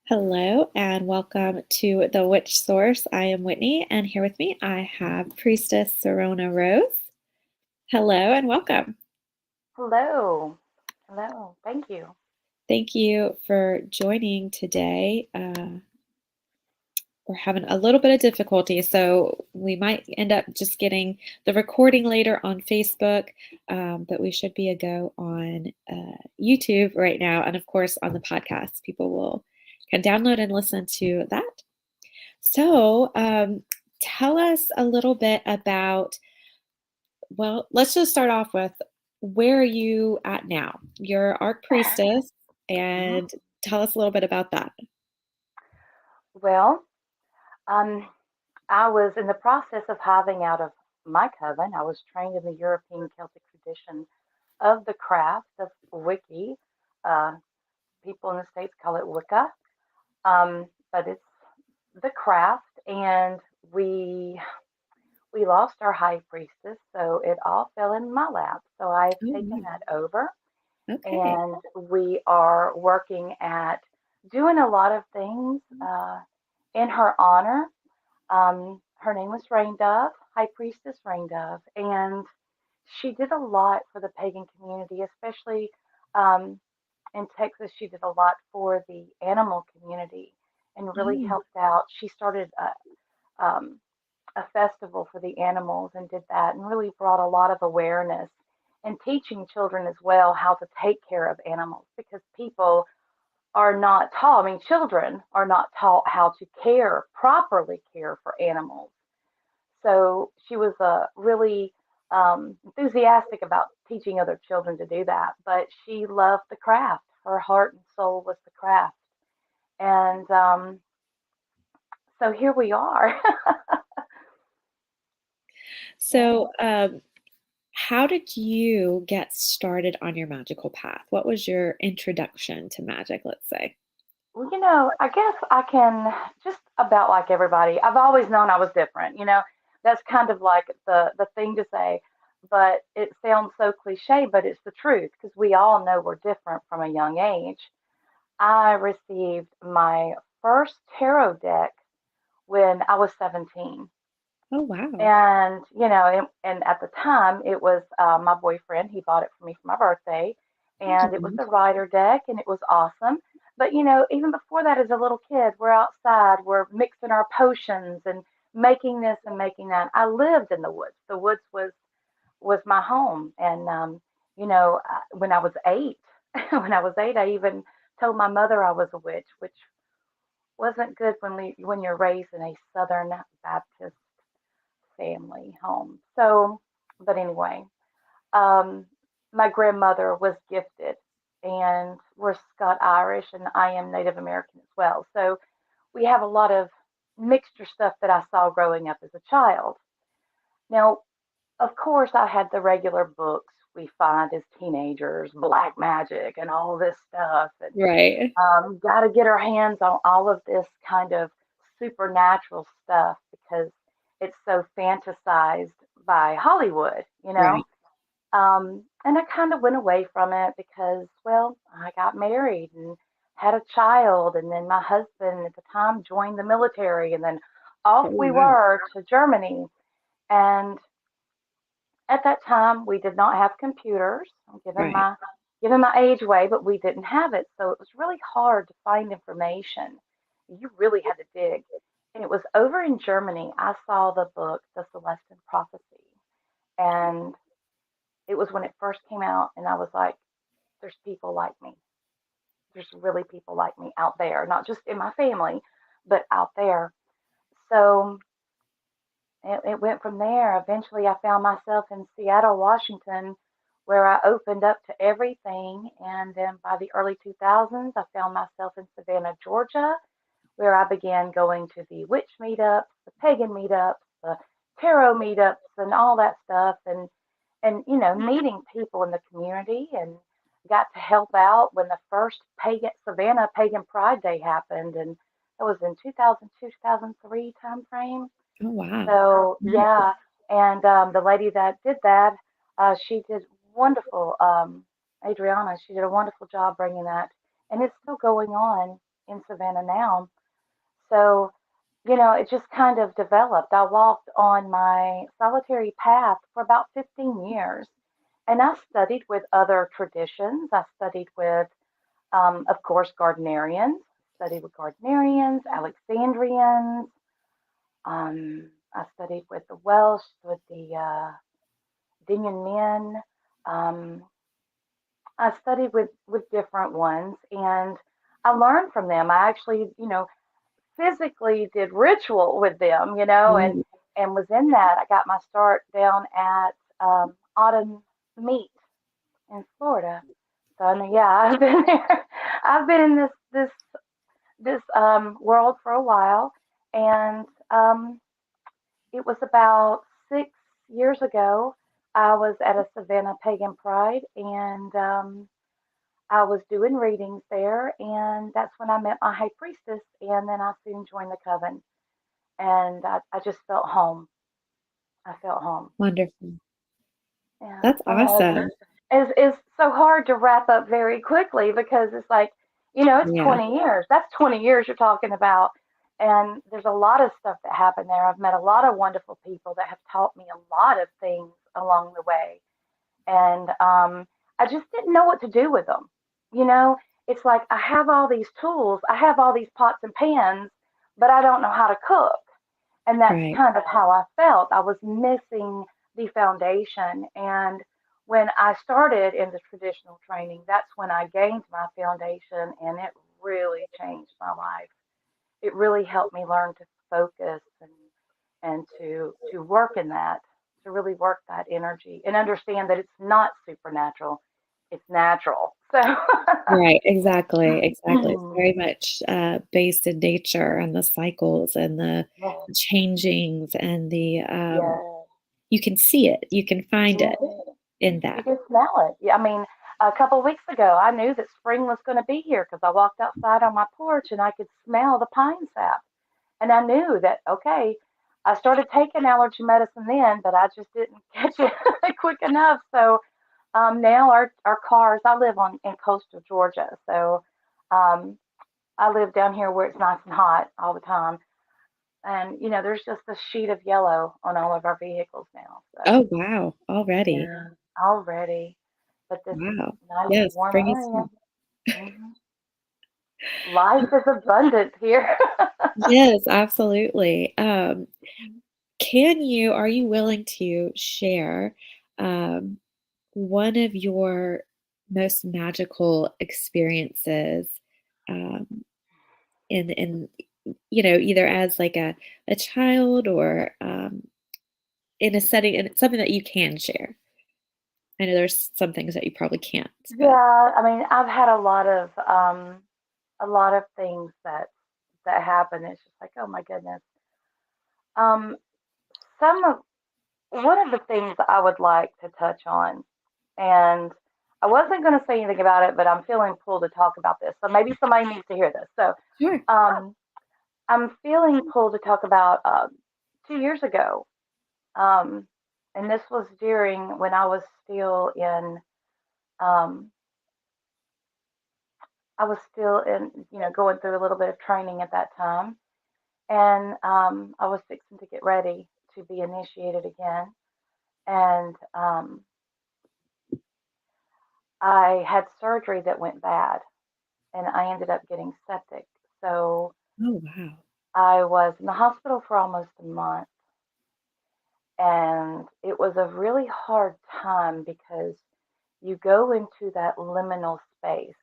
Hello and welcome to The Witch Source. I am Whitney, and here with me I have Priestess Sirona Rose. Hello and welcome. Hello. Hello. Thank you. Thank you for joining today. We're having a little bit of difficulty, so we might end up just getting the recording later on Facebook, but we should be a go on YouTube right now, and of course on the podcast. People can download and listen to that. So tell us a little bit about, well, let's just start off with, where are you at now? You're Arch Priestess, and tell us a little bit about that. Well, I was in the process of hiving out of my coven. I was trained in the European Celtic tradition of the craft of Wiki. Uh, People in the States call it Wicca, but it's the craft. And we lost our high priestess, so it all fell in my lap. So I've taken that over. Okay. And we are working at doing a lot of things in her honor. Her name was Rain Dove, High Priestess Rain Dove, and she did a lot for the pagan community, especially um, in Texas. She did a lot for the animal community and really helped out. She started a festival for the animals and did that and really brought a lot of awareness and teaching children as well how to take care of animals because people are not taught. I mean, children are not taught how to properly care for animals. So she was really enthusiastic about teaching other children to do that. But she loved the craft. Her heart and soul was the craft. And so here we are. So, how did you get started on your magical path? What was your introduction to magic, let's say? Well, I guess I can just about like everybody. I've always known I was different. That's kind of like the thing to say, but it sounds so cliche, but it's the truth because we all know we're different from a young age. I received my first tarot deck when I was 17. Oh, wow. And at the time, it was my boyfriend. He bought it for me for my birthday, and it was the rider deck, and it was awesome. But even before that, as a little kid, we're outside, we're mixing our potions and making this and making that. I lived in the woods. The woods was my home, and when I was 8, I even told my mother I was a witch, which wasn't good when you're raised in a Southern Baptist family home. So, but anyway, um, my grandmother was gifted, and we're Scott Irish, and I am Native American as well. So we have a lot of mixture stuff that I saw growing up as a child. Now, of course, I had the regular books we find as teenagers, black magic and all this stuff, and Right. got to get our hands on all of this kind of supernatural stuff because it's so fantasized by Hollywood, Right. And I kind of went away from it because, well, I got married and had a child, and then my husband at the time joined the military, and then off Oh, we wow. were to Germany. And at that time, we did not have computers. I'm Right. giving my age away, but we didn't have it, so it was really hard to find information. You really had to dig. And it was over in Germany. I saw the book, The Celestial Prophecy, and it was when it first came out, and I was like, there's people like me. There's really people like me out there, not just in my family, but out there. So it went from there. Eventually, I found myself in Seattle, Washington, where I opened up to everything. And then by the early 2000s, I found myself in Savannah, Georgia, where I began going to the witch meetups, the pagan meetups, the tarot meetups, and all that stuff. And meeting people in the community, and got to help out when the first pagan Savannah Pagan Pride Day happened, and that was in 2002, 2003 time frame. Oh, wow. So yeah, and the lady that did that, she did wonderful. Adriana, she did a wonderful job bringing that, and it's still going on. in Savannah now. So, it just kind of developed. I walked on my solitary path for about 15 years. And I studied with other traditions. I studied with, of course, Gardnerians, studied with Gardnerians, Alexandrians. I studied with the Welsh, with the Dinyan men. Um, I studied with different ones, and I learned from them. I actually, physically did ritual with them, Mm. and was in that. I got my start down at Autumn Meet in Florida. So I mean, yeah, I've been there. I've been in this world for a while, and it was about 6 years ago. I was at a Savannah Pagan Pride, and I was doing readings there, and that's when I met my high priestess, and then I soon joined the coven, and I just felt home. I felt home. Wonderful. Yeah, That's I know awesome. it's so hard to wrap up very quickly because it's like, it's Yeah, 20 years. That's 20 years you're talking about. And there's a lot of stuff that happened there. I've met a lot of wonderful people that have taught me a lot of things along the way. And I just didn't know what to do with them. You know, it's like I have all these tools, I have all these pots and pans, but I don't know how to cook. And that's right. kind of how I felt. I was missing the foundation. And when I started in the traditional training, that's when I gained my foundation, and it really changed my life. It really helped me learn to focus and to work in that, to really work that energy and understand that it's not supernatural, it's natural. So Right, exactly, exactly. It's very much based in nature and the cycles and the yes, changings and the yes. you can see it, you can find it Mhm. in You that. can smell it. Yeah, I mean, a couple of weeks ago, I knew that spring was going to be here because I walked outside on my porch and I could smell the pine sap. And I knew that, okay, I started taking allergy medicine then, but I just didn't catch it quick enough. So now our cars, I live in coastal Georgia. So um, I live down here where it's nice and hot all the time. And, there's just a sheet of yellow on all of our vehicles now. So, Oh, wow, already. yeah, already. But this is Wow. nice Yes, warm spring is area. here. Hmm. Life is abundant here. Yes, absolutely. Are you willing to share um, one of your most magical experiences um, in either as like a child or in a setting and it's something that you can share. I know there's some things that you probably can't, but Yeah, I mean, I've had a lot of things that happen. It's just like, oh my goodness. Um, some of One of the things I would like to touch on, and I wasn't going to say anything about it, but I'm feeling pulled to talk about this. So maybe somebody needs to hear this. So sure. um, I'm feeling pulled to talk about 2 years ago, um, and this was during when um, I was still in, going through a little bit of training at that time, and I was fixing to get ready to be initiated again, and I had surgery that went bad, and I ended up getting septic. So Oh, wow. I was in the hospital for almost a month, and it was a really hard time because you go into that liminal space.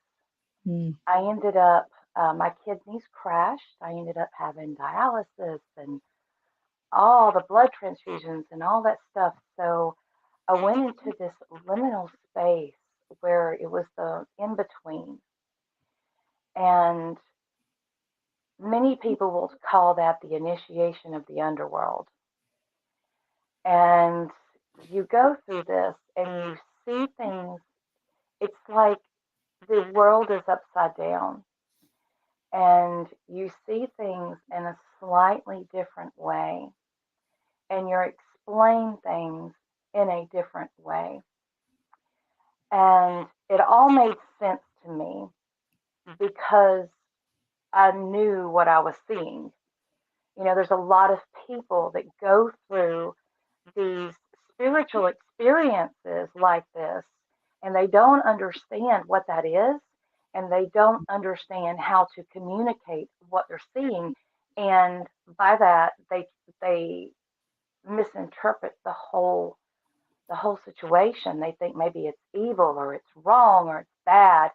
Mm. I ended up, my kidneys crashed. I ended up having dialysis and all the blood transfusions and all that stuff. So I went into this liminal space where it was the in between. And many people will call that the initiation of the underworld. And you go through this and you see things, it's like the world is upside down. And you see things in a slightly different way. And you're explain things in a different way. And it all made sense to me because I knew what I was seeing. You know, there's a lot of people that go through these spiritual experiences like this, and they don't understand what that is, and they don't understand how to communicate what they're seeing, and by that they misinterpret the whole situation. They think maybe it's evil or it's wrong or it's bad,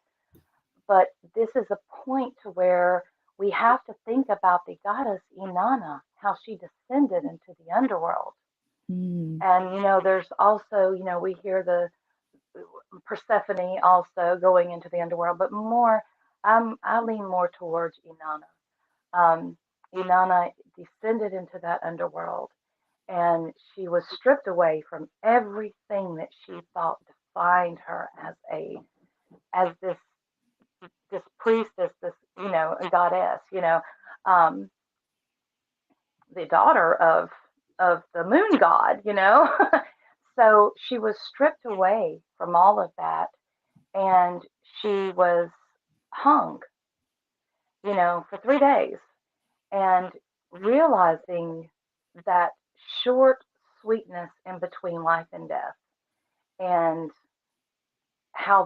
but this is a point to where we have to think about the goddess Inanna, how she descended into the underworld. And, you know, there's also, you know, we hear the Persephone also going into the underworld, but more, I lean more towards Inanna. Inanna descended into that underworld, and she was stripped away from everything that she thought defined her as this priestess, this, you know, goddess, you know, um, the daughter of the moon god, you know. So she was stripped away from all of that, and she was hung, you know, for 3 days, and realizing that short sweetness in between life and death, and how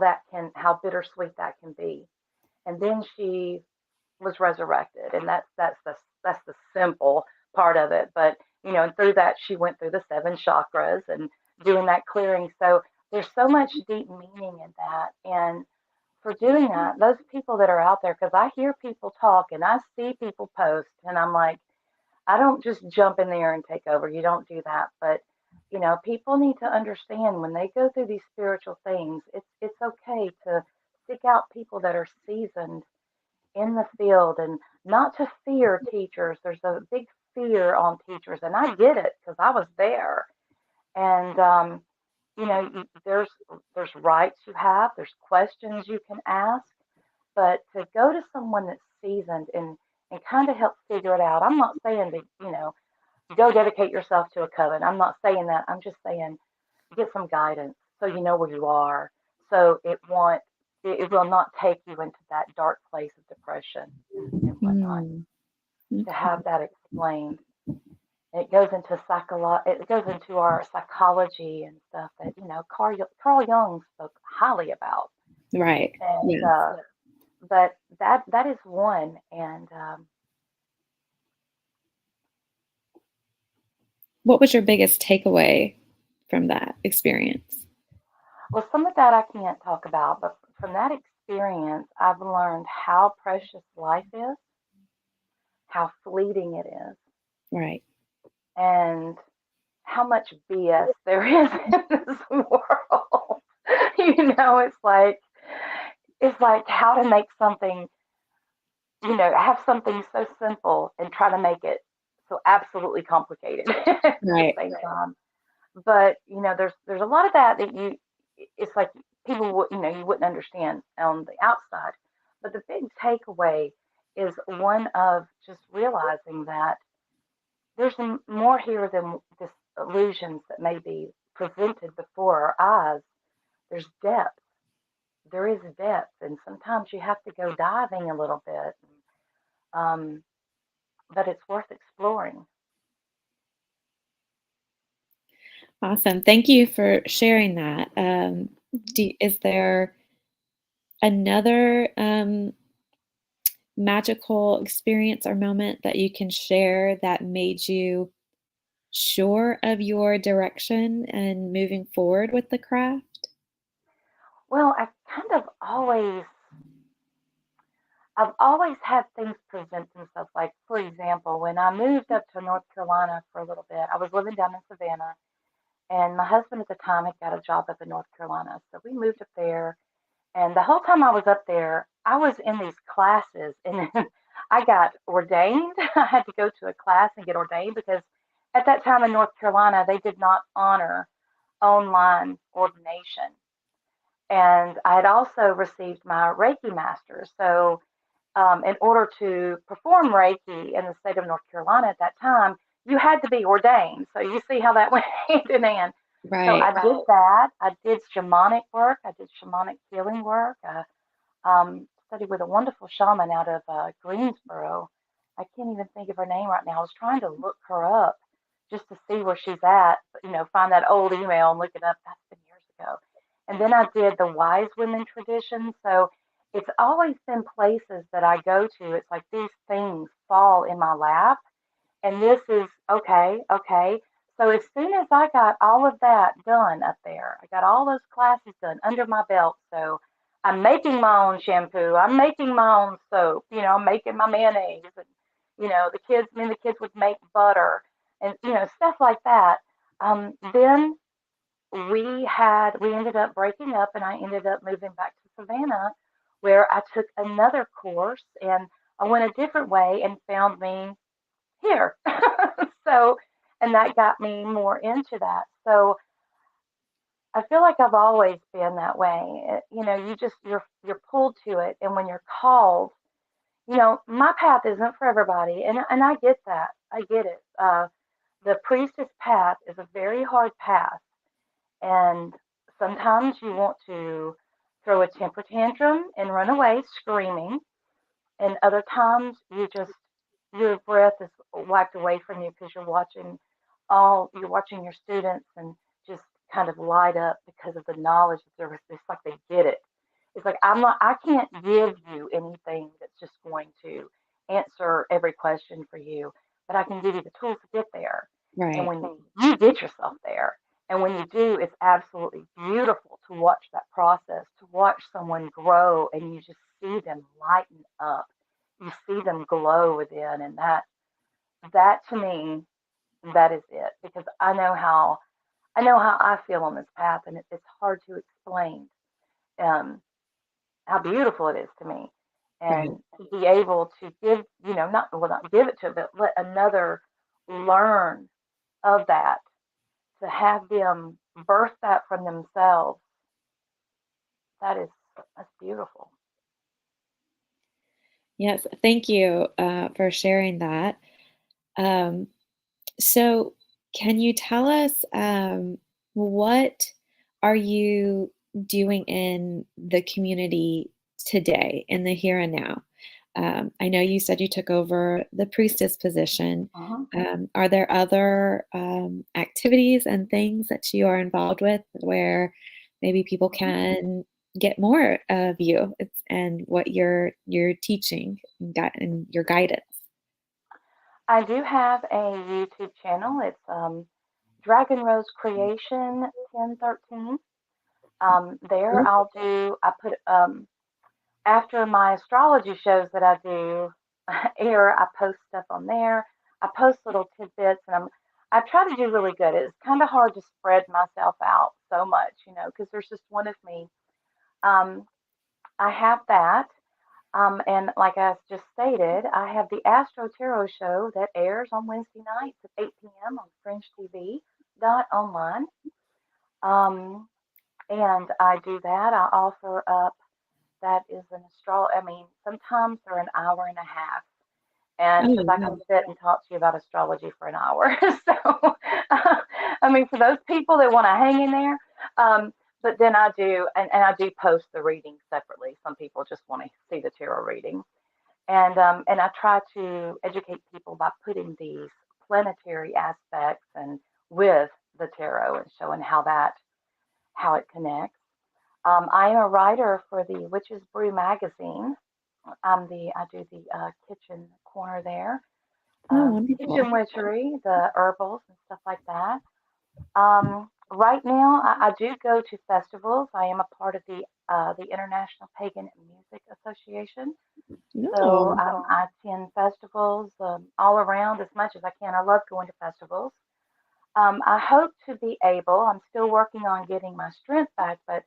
bittersweet that can be. And then she was resurrected, and that's the simple part of it. But you know, and through that she went through the 7 chakras and doing that clearing. So there's so much deep meaning in that, and for doing that, those people that are out there, because I hear people talk and I see people post, and I'm like, I don't just jump in there and take over. You don't do that. But you know, people need to understand when they go through these spiritual things, it's okay to seek out people that are seasoned in the field, and not to fear teachers. There's a big fear on teachers, and I get it because I was there. And you know, there's rights you have, there's questions you can ask, but to go to someone that's seasoned and kind of help figure it out. I'm not saying to, you know, go dedicate yourself to a coven. I'm not saying that. I'm just saying get some guidance so you know where you are. So it will not take you into that dark place of depression and whatnot. To have that explained. It goes into it goes into our psychology and stuff that, you know, Carl Jung spoke highly about. Right. And Yeah. but that is one. And what was your biggest takeaway from that experience? well, some of that I can't talk about, but from that experience, I've learned how precious life is, how fleeting it is, Right. and how much BS there is in this world. You know, it's like how to make something, you know, have something so simple and try to make it so absolutely complicated at the Right. same time. But you know, there's a lot of that it's like people would, you know, you wouldn't understand on the outside. But the big takeaway is one of just realizing that there's more here than this illusions that may be presented before our eyes. There's depth. There is depth, and sometimes you have to go diving a little bit. Um, but it's worth exploring. Awesome. Thank you for sharing that. Is there another magical experience or moment that you can share that made you sure of your direction and moving forward with the craft? Well, I've always had things present themselves. Like, for example, when I moved up to North Carolina for a little bit, I was living down in Savannah, and my husband at the time had got a job up in North Carolina. So we moved up there, and the whole time I was up there, I was in these classes, and then I got ordained. I had to go to a class and get ordained because at that time in North Carolina, they did not honor online ordination. And I had also received my Reiki Master. So in order to perform Reiki in the state of North Carolina at that time, you had to be ordained. So you see how that went hand in hand. So Right. I did that. I did shamanic work. I did shamanic healing work. studied with a wonderful shaman out of Greensboro. I can't even think of her name right now. I was trying to look her up just to see where she's at, find that old email and look it up. That's been years ago. And then I did the wise women tradition. So it's always been places that I go to. It's like these things fall in my lap. And this is okay, okay. So as soon as I got all of that done up there, I got all those classes done under my belt. So I'm making my own shampoo. I'm making my own soap. I'm making my mayonnaise. And, the kids would make butter and, stuff like that. Then we ended up breaking up and I ended up moving back to Savannah where I took another course and I went a different way and found me here. So, and that got me more into that. So I feel like I've always been that way. You're pulled to it. And when you're called, my path isn't for everybody. And I get that. I get it. The priestess path is a very hard path. And sometimes you want to throw a temper tantrum and run away screaming. And other times your breath is wiped away from you because you're watching your students and just kind of light up because of the knowledge that it's like they get it. It's like I can't give you anything that's just going to answer every question for you, but I can give you the tools to get there. And Right. when you get yourself there, and when you do, it's absolutely beautiful to watch that process, to watch someone grow, and you just see them lighten up. You see them glow within, and that to me, that is it. Because I know how I feel on this path, and it's hard to explain um, how beautiful it is to me, Right. and to be able to give, not give it to, but let another learn of that, to have them birth that from themselves. That's beautiful. Yes. Thank you for sharing that. Um, so, can you tell us what are you doing in the community today, in the here and now? I know you said you took over the priestess position. Uh-huh. Are there other activities and things that you are involved with where maybe people can get more of you and what you're teaching and your guidance? I do have a YouTube channel. It's Dragon Rose Creation 1013. There I put after my astrology shows that I do air, I post stuff on there. I post little tidbits, and I try to do really good. It's kind of hard to spread myself out so much, because there's just one of me. Um, I have that. And like I just stated, I have the AstroTarot Show that airs on Wednesday nights at 8 p.m. on FringeTV.Online. Um, and I do that. I offer up that is an sometimes they're an hour and a half. And because I can sit and talk to you about astrology for an hour. So, for those people that want to hang in there, but then I do, and I do post the reading separately. Some people just want to see the tarot reading. And I try to educate people by putting these planetary aspects and with the tarot and showing how it connects. I am a writer for the Witches Brew magazine. I do the kitchen corner there, Oh, wonderful. kitchen witchery, the herbals and stuff like that. Right now, I do go to festivals. I am a part of the International Pagan Music Association. So No. I attend festivals all around as much as I can. I love going to festivals. I hope to be able, I'm still working on getting my strength back, but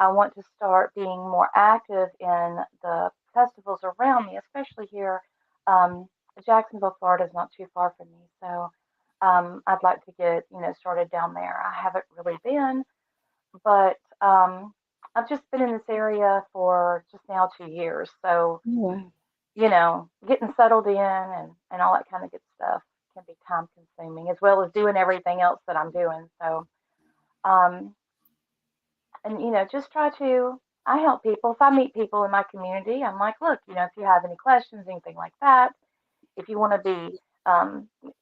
I want to start being more active in the festivals around me, especially here. Um, Jacksonville, Florida is not too far from me. So I'd like to get, started down there. I haven't really been, but I've just been in this area for just now 2 years. So Wow. getting settled in and all that kind of good stuff can be time consuming as well as doing everything else that I'm doing. So, um, and just try to I help people. If I meet people in my community, I'm like, look, if you have any questions, anything like that, if you want to be,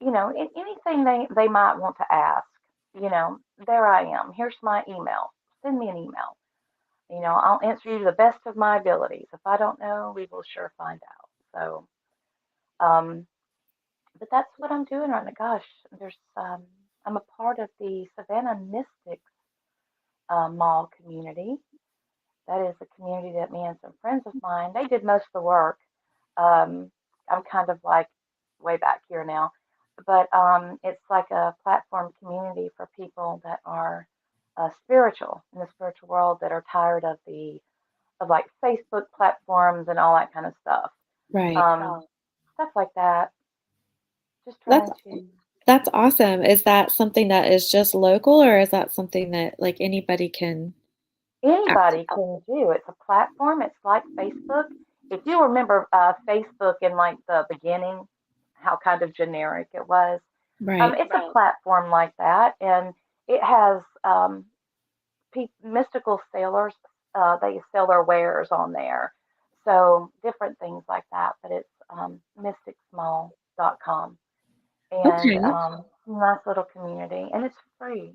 anything they might want to ask, there I am. Here's my email. Send me an email. I'll answer you to the best of my abilities. If I don't know, we will sure find out. So, um, but that's what I'm doing right now. Gosh, I'm a part of the Savannah Mystics Mall community. That is a community that me and some friends of mine, they did most of the work. Um, I'm kind of like way back here now, but it's like a platform community for people that are spiritual in the spiritual world that are tired of like Facebook platforms and all that kind of stuff. Right. Um, Stuff like that. Just That's trying to that's awesome. Is that something that is just local, or is that something that like anybody can access? Anybody can do. It's a platform. It's like Facebook. If you remember Facebook in like the beginning, how kind of generic it was, Right. it's a platform like that, and it has mystical sailors. They sell their wares on there, so different things like that. But it's mysticsmall.com, and Okay. nice little community, and it's free.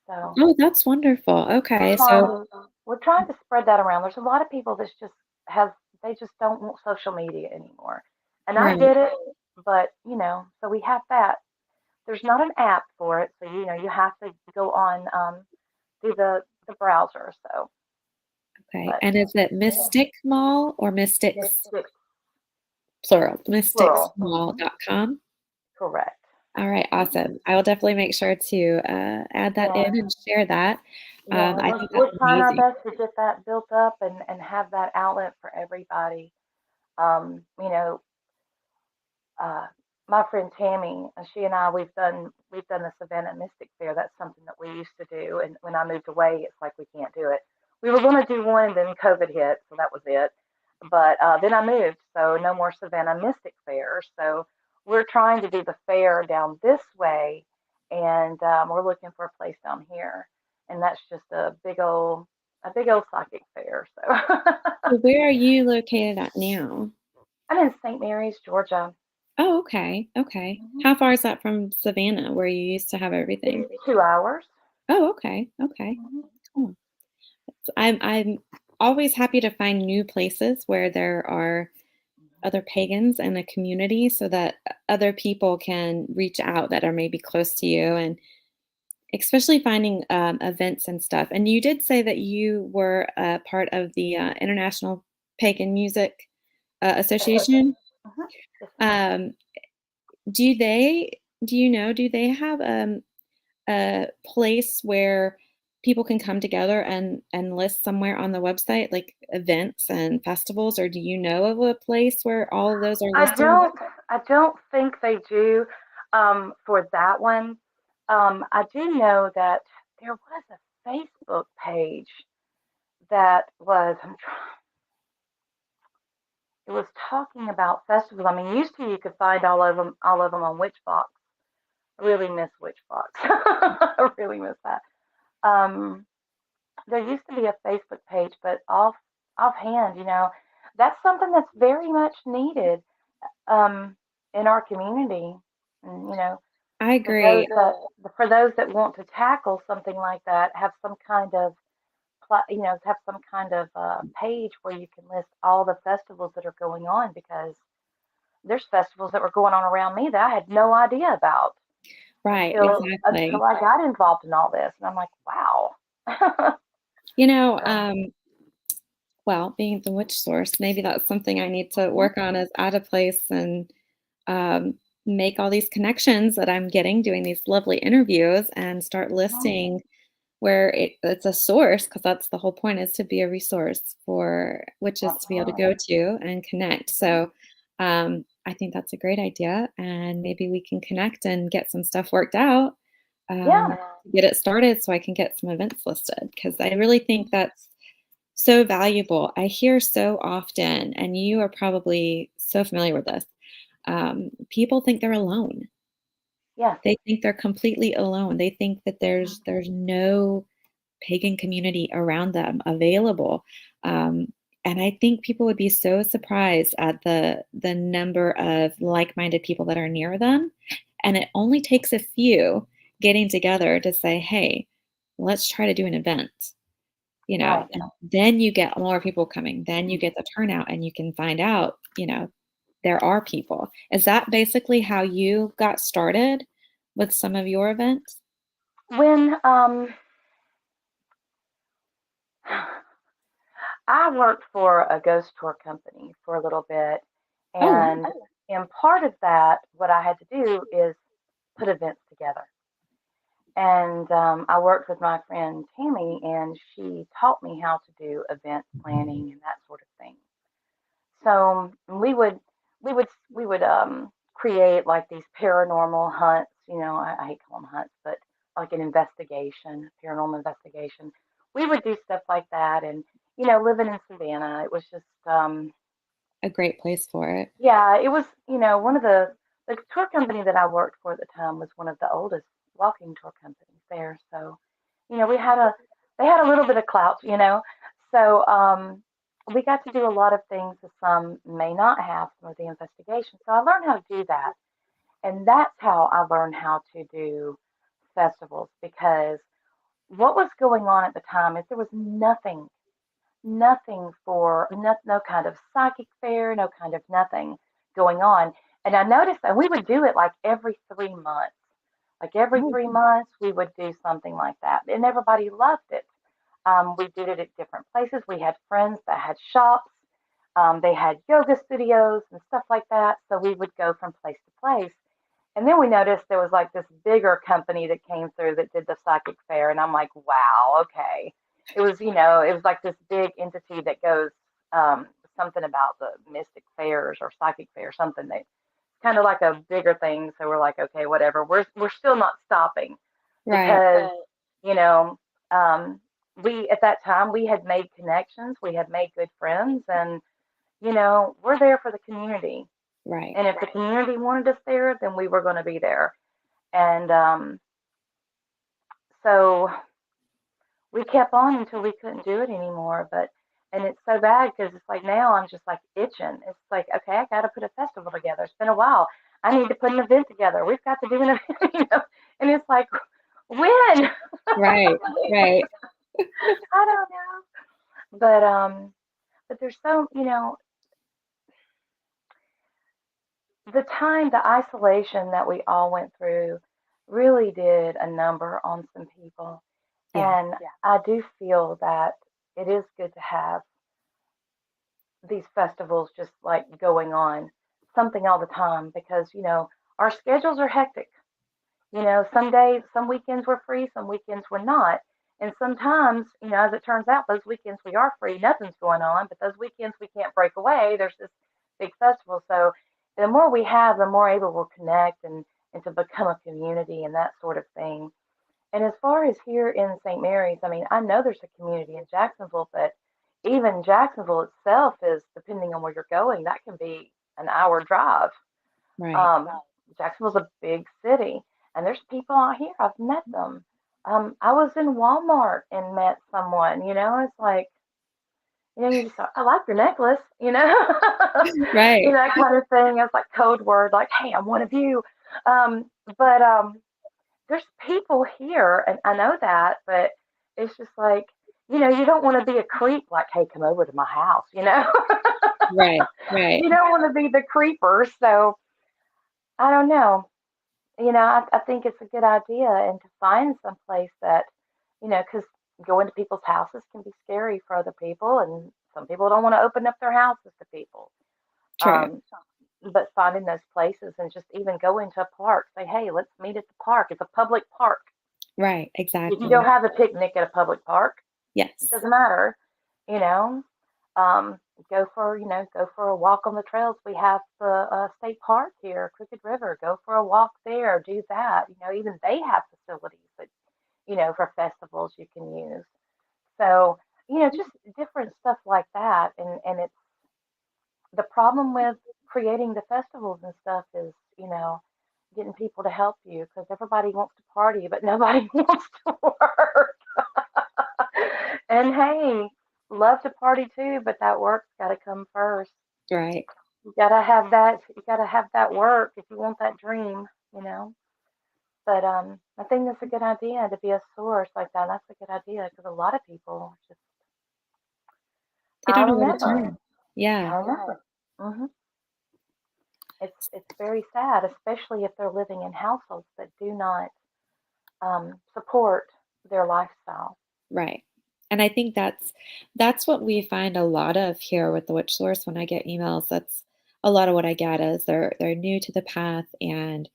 So Oh, that's wonderful. we're Okay. trying So, to we're trying to spread that around. There's a lot of people that just have they just don't want social media anymore. And I right. get it, but so we have that. There's not an app for it, so you have to go on through the browser. So, Okay. but And is it yeah, Mystic Mall or Mystics Mystic plural? plural. Hmm. Mysticsmall.com? Correct. All right, Hmm. awesome. I will definitely make sure to add that Yeah, in and share that. yeah. I We're think that's we're trying our amazing. best to get that built up and have that outlet for everybody. Um, you know, uh, my friend Tammy, she and I, we've done the Savannah Mystic Fair. That's something that we used to do, and when I moved away, it's like we can't do it. We were going to do one, and then COVID hit, so that was it. But then I moved, so no more Savannah Mystic Fair. So we're trying to do the fair down this way, and we're looking for a place down here, and that's just a big old psychic fair. So So where are you located at now? I'm in St. Mary's, Georgia. Oh, okay. Okay. Mhm. How far is that from Savannah, where you used to have It's everything? 2 hours. Oh, okay. Okay. Mhm. Cool. So I'm always happy to find new places where there are other pagans in a community so that other people can reach out that are maybe close to you, and especially finding events and stuff. And you did say that you were a part of the International Pagan Music Association. Mhm. Yes, ma'am. Um, do they have a place where people can come together and list somewhere on the website like events and festivals, or do you know of a place where all of those are I listed? don't. I don't think they do for that one. I do know that there was a Facebook page that was. It was talking about festivals. I mean, used to you could find all of them on Witchbox. I really miss Witchbox. I really miss that. Um, there used to be a Facebook page, but offhand, that's something that's very much needed um, in our community. And I for those agree. that want to tackle something like that, have some kind of have some kind of page where you can list all the festivals that are going on because there's festivals that were going on around me that I had no idea about Right, until exactly. I got involved in all this, and I'm like, wow. You know, So, well, being the witch source, maybe that's something I need to work on is add a place and um, make all these connections that I'm getting doing these lovely interviews and start mhm. listing where it's a source, because that's the whole point, is to be a resource for witches That's to be able to right. go to and connect. Mhm. So I think that's a great idea, and maybe we can connect and get some stuff worked out, Yeah. get it started so I can get some events listed, because I really think that's so valuable. I hear so often, and you are probably so familiar with this, people think they're alone. Yes. They think they're completely alone. They think that there's no pagan community around them available. And I think people would be so surprised at the number of like-minded people that are near them. And it only takes a few getting together to say, hey, let's try to do an event. Right. And then you get more people coming, then you get the turnout, and you can find out, there are people. Is that basically how you got started with some of your events? When I worked for a ghost tour company for a little bit, Oh, wow. and in part of that, what I had to do is put events together. And I worked with my friend Tammy, and she taught me how to do event planning and that sort of thing. So we would create like these paranormal hunts. I hate calling them hunts, but like an investigation, paranormal investigation. We would do stuff like that, and living in Savannah, it was just A great place for it. yeah, it was one of the tour company that I worked for at the time was one of the oldest walking tour companies there. So we had a they had a little bit of clout. So we got to do a lot of things that some may not have, some of the investigation. So I learned how to do that. And that's how I learned how to do festivals, because what was going on at the time is there was nothing for no kind of psychic fair, no kind of nothing going on. And I noticed that we would do it like every 3 months. Like every Oh, 3 months, we would do something like that. And everybody loved it. We did it at different places. We had friends that had shops. They had yoga studios and stuff like that. So we would go from place to place. And then we noticed there was like this bigger company that came through that did the psychic fair. And I'm like, wow, okay. It was like this big entity that goes something about the mystic fairs or psychic fair, something that kind of like a bigger thing. So we're like, okay, whatever. We're still not stopping right, because, you know, um, we at that time we had made connections, we had made good friends, and we're there for the community. right. And if the community wanted us there, then we were going to be there. And so we kept on until we couldn't do it anymore. And it's so bad because it's like now I'm just like itching. It's like, okay, I got to put a festival together. It's been a while. I need to put an event together. We've got to do an event. And it's like, when? Right, right. I don't know. But there's so, the time, the isolation that we all went through really did a number on some people. Yeah, And I do feel that it is good to have these festivals just like going on something all the time because, our schedules are hectic. Some days, some weekends we're free, some weekends we're not. And sometimes, as it turns out, those weekends we are free, nothing's going on, but those weekends we can't break away. There's this big festival. So the more we have, the more able we'll connect and to become a community and that sort of thing. And as far as here in St. Mary's, I mean, I know there's a community in Jacksonville, but even Jacksonville itself is, depending on where you're going, that can be an hour drive. right. Um, Jacksonville's a big city, and there's people out here. I've met them. I was in Walmart and met someone. It's like, you just thought, I like your necklace. Right. That kind of thing. It's like code word, like, hey, I'm one of you. But there's people here, and I know that, but it's just like, you don't want to be a creep, like, hey, come over to my house. Right, right. You don't want to be the creeper. So I don't know. I think it's a good idea and to find some place that, because going to people's houses can be scary for other people, and some people don't want to open up their houses to people. True. Um, but finding those places and just even going to a park, say, hey, let's meet at the park. It's a public park. Right, You can go exactly. have a picnic at a public park. It Yes. doesn't matter, you know. Um, go for a walk on the trails. We have the state park here, Crooked River. Go for a walk there. Do that. Even they have facilities that for festivals you can use. So just different stuff like that. And it's the problem with creating the festivals and stuff is getting people to help you because everybody wants to party, but nobody wants to work. And hey, love to party too, but that work's got to come first. Right. You gotta have that. You gotta have that work if you want that dream, you know. But I think that's a good idea to be a source like that. That's a good idea because a lot of people just, They I don't know where to remember, turn. Yeah. I remember. It's very sad, especially if they're living in households that do not support their lifestyle. Right. And I think that's what we find a lot of here with the Witch Source. When I get emails, that's a lot of what I get is they're new to the path, and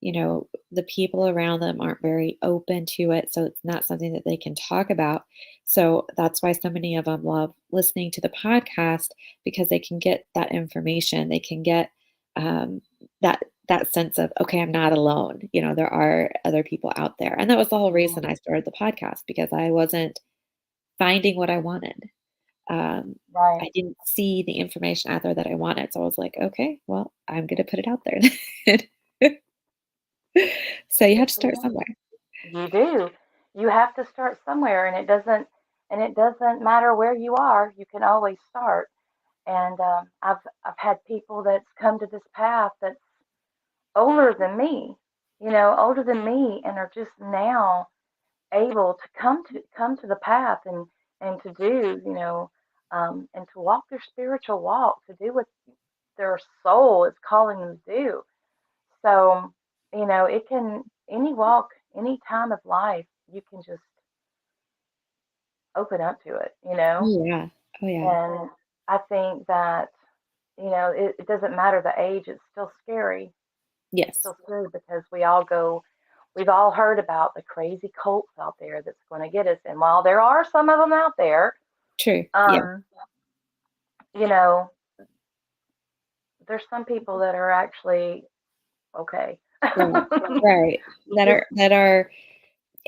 the people around them aren't very open to it, so it's not something that they can talk about. So that's why so many of them love listening to the podcast, because they can get that information. They can get that sense of, okay, I'm not alone. There are other people out there. And that was the whole reason I started the podcast, because I wasn't finding what I wanted. Right. I didn't see the information out there that I wanted. So I was like, okay, well, I'm going to put it out there. So you have Yes, to you start somewhere. You do. You have to start somewhere, and it doesn't matter where you are. You can always start. And I've had people that's come to this path that's older than me, older than me, and are just now able to come to the path and to do, and to walk their spiritual walk, to do what their soul is calling them to do. So, it can any walk, any time of life, you can just open up to it. Oh, yeah. Oh, yeah. And I think that, it doesn't matter the age, it's still scary. It's Yes. still scary because we've all heard about the crazy cults out there that's going to get us. And while there are some of them out there, True. Yeah. um, you know, there's some people that are actually okay. Right. Right. You That just are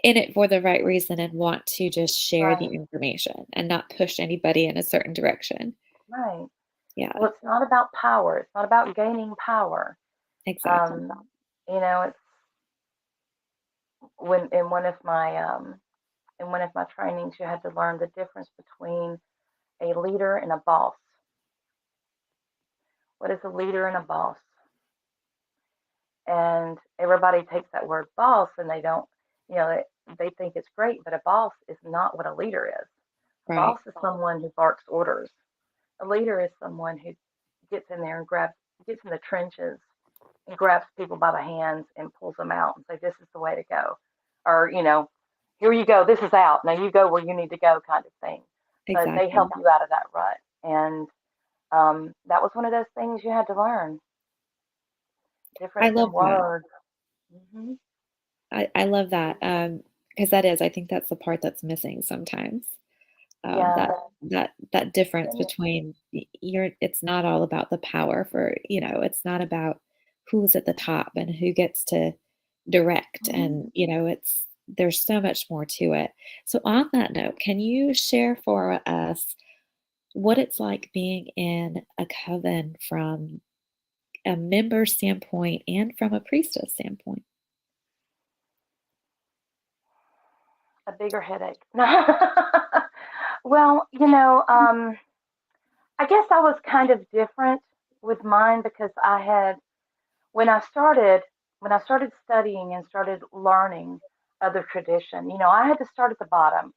in it for the right reason and want to just share the right, information and not push anybody in a certain direction. right. Yeah, Well, it's not about power. It's not about gaining power. exactly. Um, it's when in one of my trainings, you had to learn the difference between a leader and a boss. What is a leader and a boss? And everybody takes that word boss and they don't, they think it's great, but a boss is not what a leader is. A Right. boss is someone who barks orders. A leader is someone who gets in there and gets in the trenches and grabs people by the hands and pulls them out and say, this is the way to go. Or, here you go, this is out. Now you go where you need to go, kind of thing. But they help Exactly. you out of that rut. And that was one of those things you had to learn. I Difference in love that. words. Hmm. I love that. Because I think that's the part that's missing sometimes. Yeah. That difference between it's not all about the power it's not about who's at the top and who gets to direct, Mhm. and there's so much more to it. So on that note, can you share for us what it's like being in a coven from a member standpoint and from a priestess standpoint? A bigger headache. Well, I guess I was kind of different with mine because when I started when I started studying and started learning other tradition, I had to start at the bottom,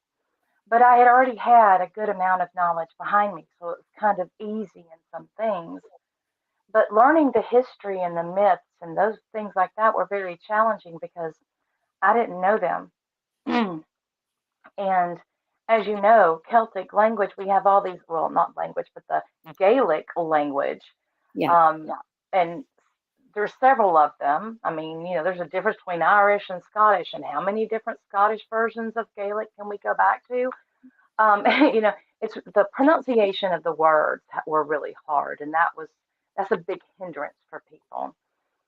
but I had already had a good amount of knowledge behind me, so it was kind of easy in some things. But learning the history and the myths and those things like that were very challenging because I didn't know them. And as you know, Celtic language, we have all these, well, not language, but the Gaelic language. Yeah. Um, and there's several of them. I mean, there's a difference between Irish and Scottish, and how many different Scottish versions of Gaelic can we go back to? Um, you know, it's the pronunciation of the words were really hard, and that's a big hindrance for people.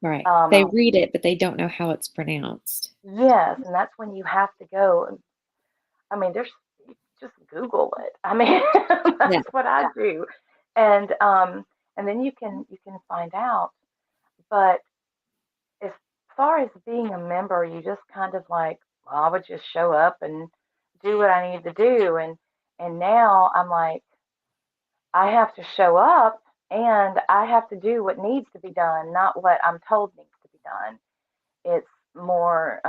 Right. They Um, read it, but they don't know how it's pronounced. yes, and that's when you have to go. I mean, there's just Google it. I mean, Yeah. that's what I do, and then you can find out. But as far as being a member, you just kind of like, well, I would just show up and do what I need to do, And now I'm like, I have to show up and I have to do what needs to be done, not what I'm told needs to be done. It's more,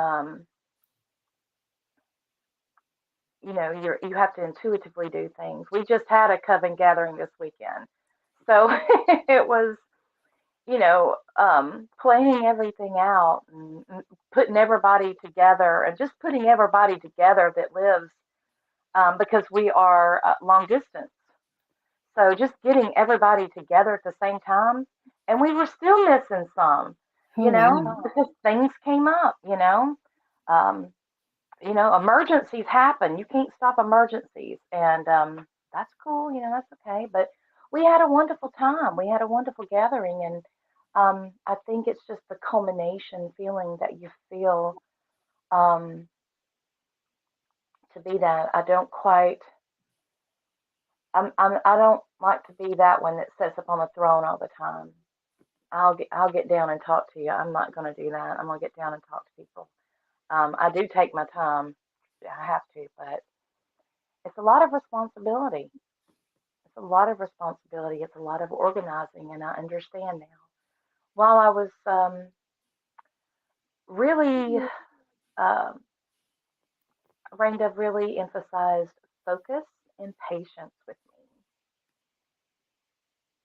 you have to intuitively do things. We just had a coven gathering this weekend. So it was, planning everything out and putting everybody together and just putting everybody together that lives, because we are long distance. So just getting everybody together at the same time, and we were still missing some, Oh, wow. because things came up, um, emergencies happen. You can't stop emergencies, and that's cool, that's okay. But we had a wonderful time. We had a wonderful gathering, and I think it's just the culmination feeling that you feel, um, to be that. I don't quite. I don't like to be that one that sits up on the throne all the time. I'll get down and talk to you. I'm not going to do that. I'm going to get down and talk to people. I do take my time. I have to, but it's a lot of responsibility. It's a lot of responsibility. It's a lot of organizing, and I understand now. While I was really, um, Rhonda really emphasized focus and patience with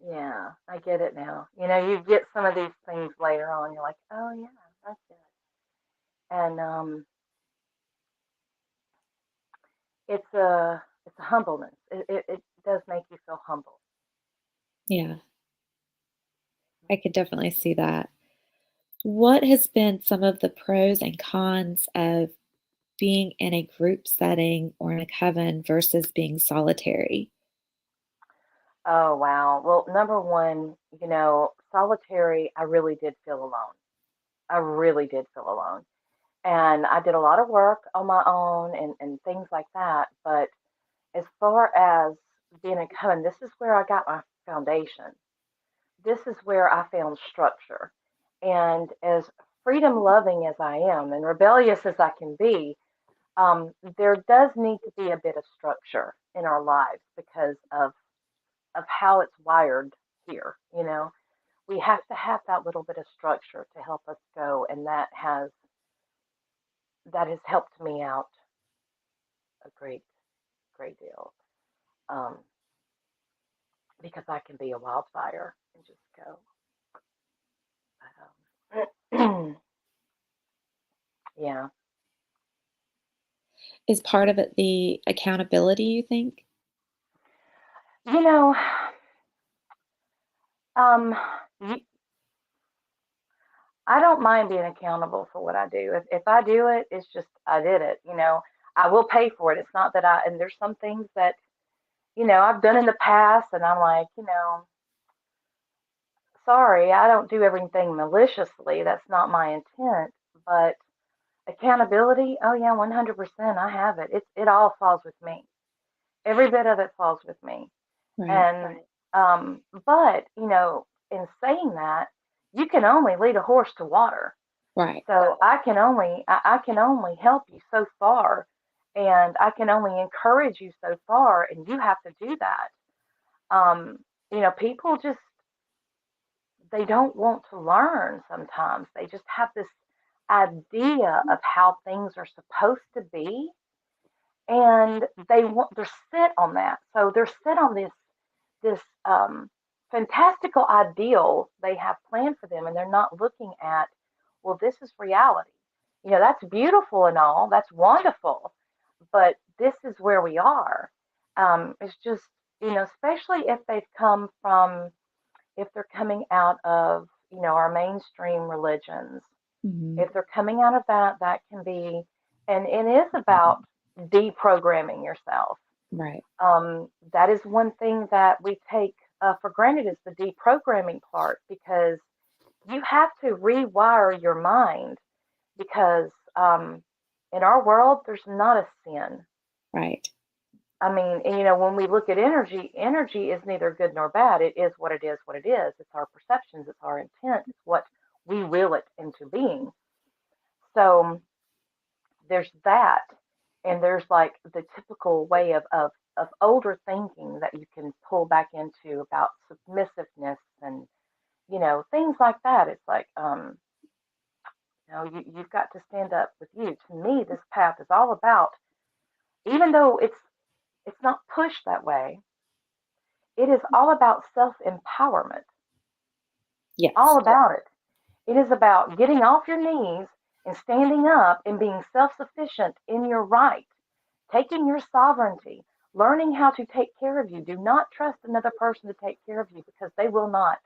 me. Yeah, I get it now. You get some of these things later on. You're like, oh yeah, that's it. And it's a humbleness. It does make you feel humble. Yeah, I could definitely see that. What has been some of the pros and cons of being in a group setting or in a coven versus being solitary? Oh wow. Well, number one, solitary, I really did feel alone. I really did feel alone. And I did a lot of work on my own and things like that. But as far as being a coven, this is where I got my foundation. This is where I found structure. And as freedom loving as I am and rebellious as I can be, there does need to be a bit of structure in our lives because of how it's wired here. We have to have that little bit of structure to help us go, and that has helped me out a great deal, um, because I can be a wildfire and just go. Yeah. Is part of it the accountability, you think? You know, um, y- I don't mind being accountable for what I do. If I do it, it's just I did it. I will pay for it. It's not that and there's some things that, I've done in the past, and I'm like, sorry, I don't do everything maliciously. That's not my intent. But accountability, oh yeah, 100%. I have it. It all falls with me. Every bit of it falls with me. Right, And but in saying that, you can only lead a horse to water. right. So I can only help you so far, and I can only encourage you so far, and you have to do that. Um, people just they don't want to learn sometimes. They just have this idea of how things are supposed to be, and they're set on that. So they're set on this fantastical ideal they have planned for them, and they're not looking at, well, this is reality. That's beautiful and all, that's wonderful, but this is where we are. It's just, especially if they're coming out of, our mainstream religions. Hmm. If they're coming out of that, that can be, and it is about deprogramming yourself. Right, That is one thing that we take for granted, is the deprogramming part, because you have to rewire your mind, because in our world, there's not a sin. right, I mean, and, when we look at energy, energy is neither good nor bad. It is what it is, what it is. It's our perceptions, it's our intent, it's what we will it into being. So there's that, and there's like the typical way of of older thinking that you can pull back into about submissiveness and, things like that. It's like, you've got to stand up with you. To me, this path is all about, even though it's not pushed that way, it is all about self-empowerment. Yes. All about it. It is about getting off your knees and standing up and being self-sufficient in your right, taking your sovereignty, learning how to take care of you. Do not trust another person to take care of you, because they will not.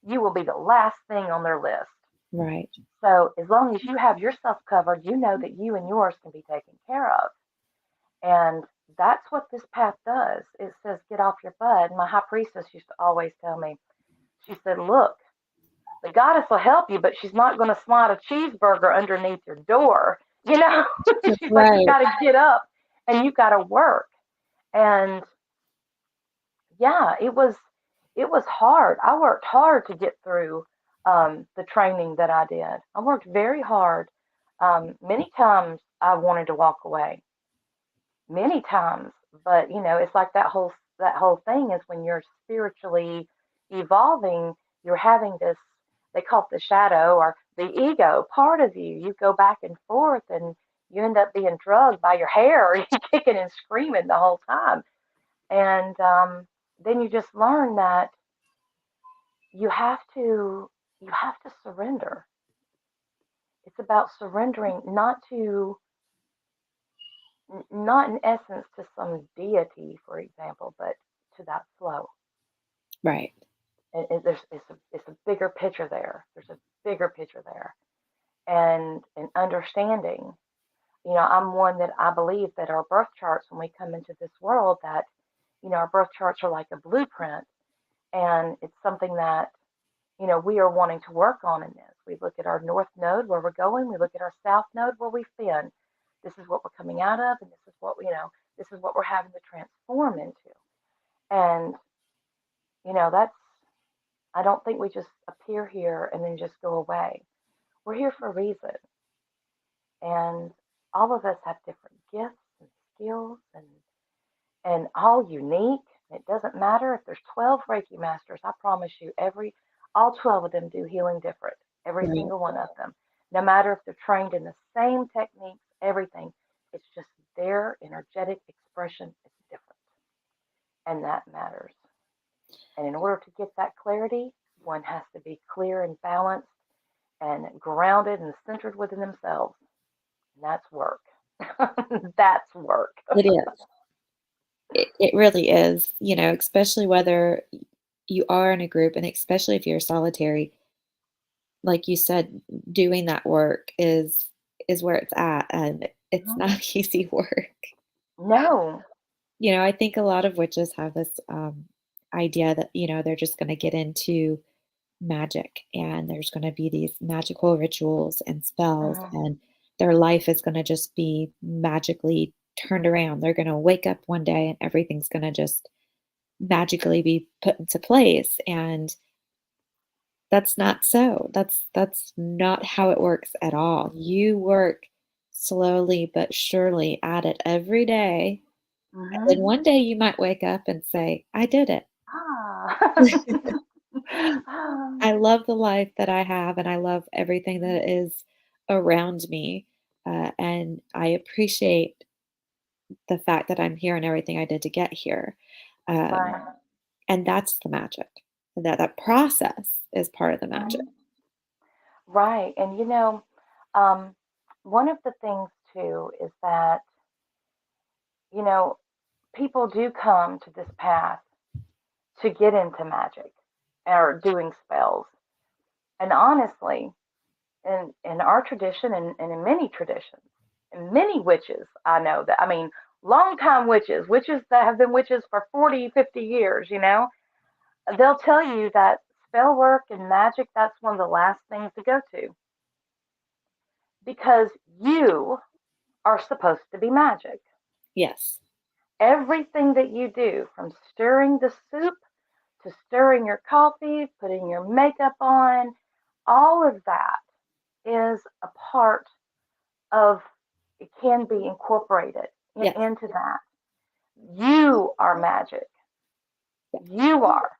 You will be the last thing on their list. Right. So as long as you have yourself covered, you know that you and yours can be taken care of. And that's what this path does. It says, get off your butt. My high priestess used to always tell me, she said, look, the goddess will help you, but she's not going to slide a cheeseburger underneath your door. She's like, you Right. got to get up and you got to work. And yeah, it was hard. I worked hard to get through the training that I did. I worked very hard. Many times I wanted to walk away. Many times, but it's like that whole thing is, when you're spiritually evolving, you're having this, they call it the shadow or the ego part of you. You go back and forth, and you end up being drugged by your hair, and you're kicking and screaming the whole time. And then you just learn that you have to surrender. It's about surrendering, not in essence to some deity, for example, but to that flow. Right. And it's a bigger picture there. There's a bigger picture there, and an understanding. I'm one that I believe that our birth charts, when we come into this world, that our birth charts are like a blueprint, and it's something that we are wanting to work on in this. We look at our north node, where we're going. We look at our south node, where we've been. This is what we're coming out of, and this is what we're having to transform into. And that's, I don't think we just appear here and then just go away. We're here for a reason, and all of us have different gifts and skills, and all unique. It doesn't matter if there's 12 Reiki Masters. I promise you, all 12 of them do healing different. Every Right. single one of them. No matter if they're trained in the same techniques, everything. It's just their energetic expression is different. And that matters. And in order to get that clarity, one has to be clear and balanced and grounded and centered within themselves. And that's work. That's work. It is. It really is, especially whether you are in a group, and especially if you're solitary, like you said, doing that work is where it's at, and it's Mhm. not easy work. No. I think a lot of witches have this idea that, they're just going to get into magic, and there's going to be these magical rituals and spells, Mhm. and their life is going to just be magically turned around. They're going to wake up one day and everything's going to just magically be put into place. And that's not so. That's not how it works at all. You work slowly but surely at it every day. And then Mhm. one day you might wake up and say, I did it. Ah. I love the life that I have, and I love everything that is around me. And I appreciate the fact that I'm here and everything I did to get here. Um, Right. and that's the magic. That process is part of the magic. Mhm. Right. And um, one of the things too is that, you know, people do come to this path to get into magic or doing spells. And honestly, in our tradition, and in many traditions, and many witches I know, that, I mean, longtime witches that have been witches for 40, 50 years, they'll tell you that spell work and magic, that's one of the last things to go to, because you are supposed to be magic. Yes. Everything that you do, from stirring the soup to stirring your coffee, putting your makeup on, all of that is a part of, it can be incorporated Yes. into that. You are magic. You are.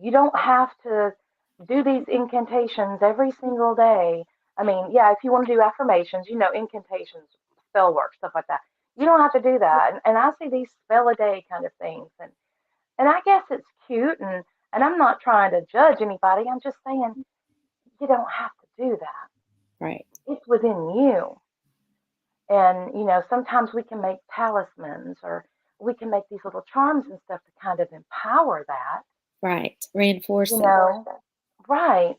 You don't have to do these incantations every single day. I mean, yeah, if you want to do affirmations, incantations, spell work, stuff like that. You don't have to do that. And I see these spell a day kind of things. And I guess it's cute. And I'm not trying to judge anybody. I'm just saying you don't have to do that. Right. It's within you. And, sometimes we can make talismans or we can make these little charms and stuff to kind of empower that, Right. Reinforce you it. know, right.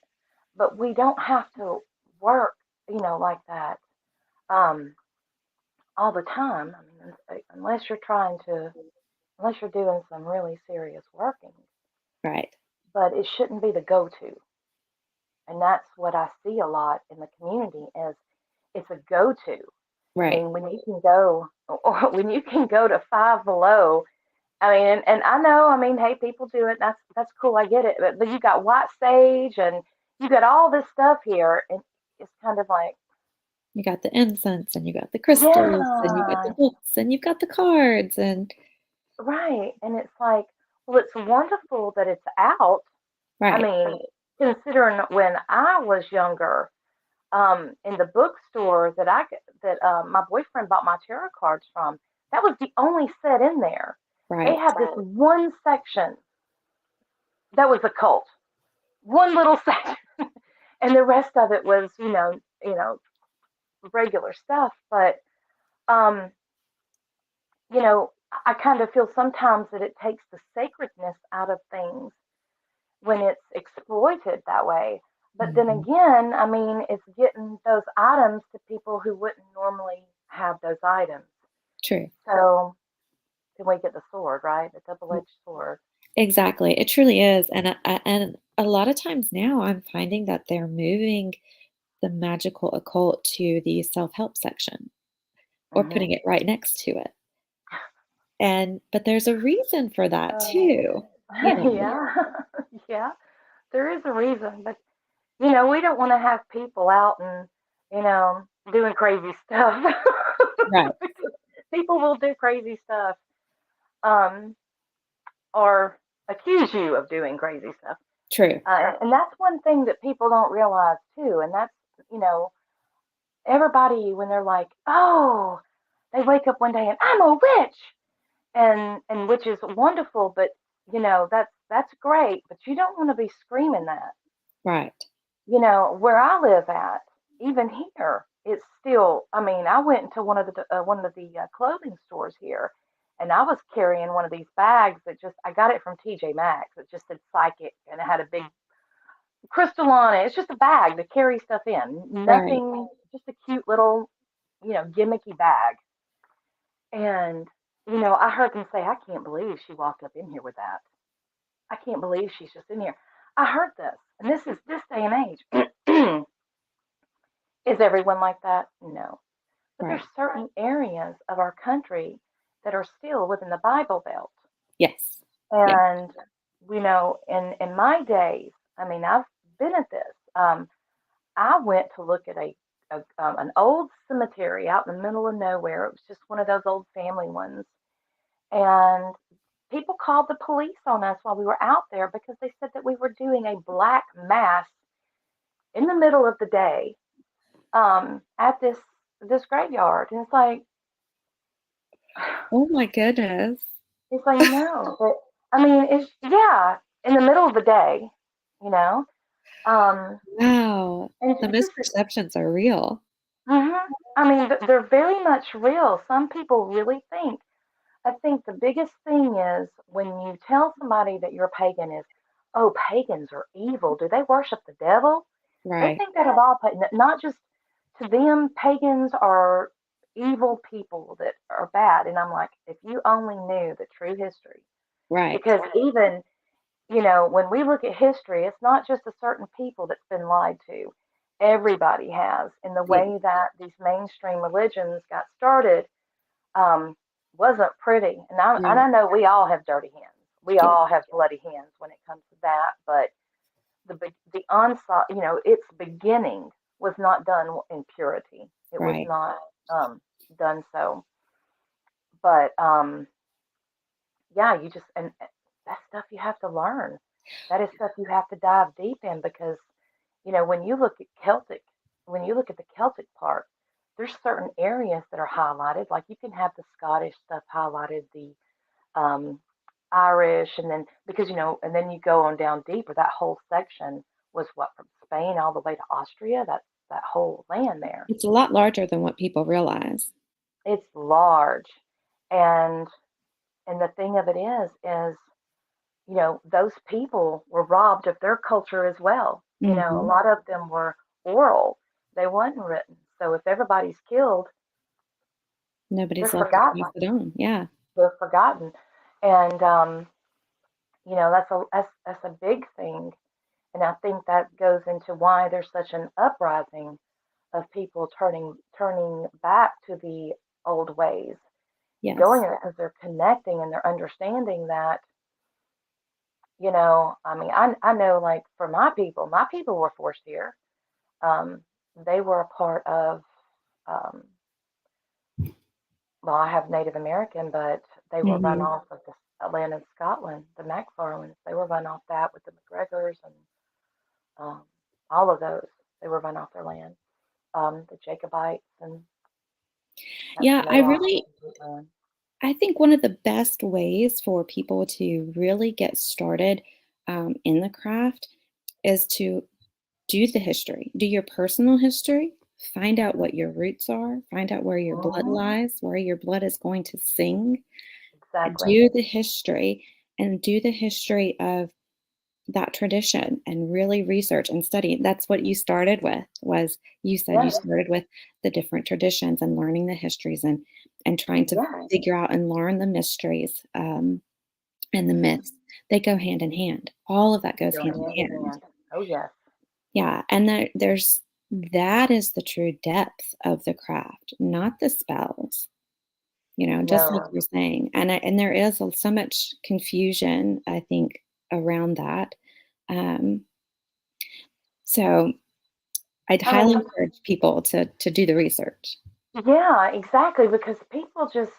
But we don't have to work, like that um, all the time. I mean, unless you're doing some really serious working, Right. but it shouldn't be the go-to. And that's what I see a lot in the community is it's a go-to. I Right. mean, when you can go to Five Below. I mean, and I know, I mean, hey, people do it. That's cool. I get it. But you got white sage and you got all this stuff here, and it's kind of like, You got the incense and you got the crystals and you got the yeah, books and you've got the cards and right. And it's like, well, it's wonderful that it's out. I right. mean, considering when I was younger, in the bookstore that my boyfriend bought my tarot cards from, that was the only set in there. They Right. had this one section that was occult, one little section, and the rest of it was, regular stuff. But um, I kind of feel sometimes that it takes the sacredness out of things when it's exploited that way. But then Mhm. again, I mean, it's getting those items to people who wouldn't normally have those items. True. So then we get the sword, right? The double-edged sword. Exactly. It truly is. And a lot of times now I'm finding that they're moving the magical occult to the self-help section or Hmm. putting it right next to it. But there's a reason for that Oh, too. You know, yeah, yeah. There is a reason, but we don't want to have people out and doing crazy stuff. right. People will do crazy stuff, um, or accuse you of doing crazy stuff. True. And that's one thing that people don't realize too. And that's, you know, everybody when they're like, oh, they wake up one day and I'm a witch, and which is wonderful, but that's great, but you don't want to be screaming that. Right. Where I live at, even here, it's still. I mean, I went into one of the clothing stores here, and I was carrying one of these bags that just I got it from TJ Maxx. It just said psychic, and it had a big crystal on it. It's just a bag to carry stuff in. Right. Nothing, just a cute little, gimmicky bag. And I heard them say, "I can't believe she walked up in here with that. I can't believe she's just in here." I heard this, and this is this day and age. Is everyone like that? No. But there's Right. certain areas of our country that are still within the Bible Belt. Yes. Yeah. And, in my days, I mean, I've been at this. I went to look at an old cemetery out in the middle of nowhere. It was just one of those old family ones. And people called the police on us while we were out there because they said that we were doing a black mass in the middle of the day at this graveyard. And Oh my goodness. it's like no, but I mean, it's yeah, in the middle of the day, you know, um, Wow. and The it's just, misperceptions are real. hmm I mean, they're very much real. Some people really think. I think the biggest thing is when you tell somebody that you're pagan is, oh, pagans are evil. Do they worship the devil? They Right. think that of all, not just to them, pagans are evil people that are bad. And I'm like, if you only knew the true history, Right. because even, when we look at history, it's not just a certain people that's been lied to. Everybody has. And the Yeah. way that these mainstream religions got started um, wasn't pretty. And Right. I know we all have dirty hands. We Yeah. all have bloody hands when it comes to that. But the onslaught, its beginning was not done in purity. It was Right. not done so. But yeah, you just, and that's stuff you have to learn. That is stuff you have to dive deep in because, when you look at the Celtic part, there's certain areas that are highlighted. Like you can have the Scottish stuff highlighted, the um, Irish, and then because, and then you go on down deeper. That whole section was what, from Spain all the way to Austria. That whole land there. It's a lot larger than what people realize. It's large, and the thing of it is, those people were robbed of their culture as well. A Mm-hmm. lot of them were oral; they wasn't written. So if everybody's killed, they're Nobody's left to forgotten. pass it on. Yeah. They're forgotten, and that's a big thing. And I think that goes into why there's such an uprising of people turning back to the old ways, going Yes. there because they're connecting and they're understanding that, I mean, I know like for my people were forced here. Um, they were a part of, um, well, I have Native American, but they were run Mm-hmm. off of the land of Scotland, the MacFarlanes. They were run off that with the McGregors and um, all of those. They were run off their land. The Jacobites, and that's Yeah, when they lost their land. I think one of the best ways for people to really get started in the craft is to do the history, do your personal history, find out what your roots are, find out where your blood Hmm. lies, where your blood is going to sing, Exactly. do the history and do the history of that tradition and really research and study. That's what you started with, was you said you Yes. started with the different traditions and learning the histories and trying to Yes. figure out and learn the mysteries and the myths. They go hand in hand. All of that They goes go hand in hand in hand. hand. Oh yes. Yeah, and that is the true depth of the craft, not the spells. Just like No. you're saying, and there is so much confusion, I think, around that. Um, so I'd I highly mean, encourage people to do the research. yeah, exactly. Because people just,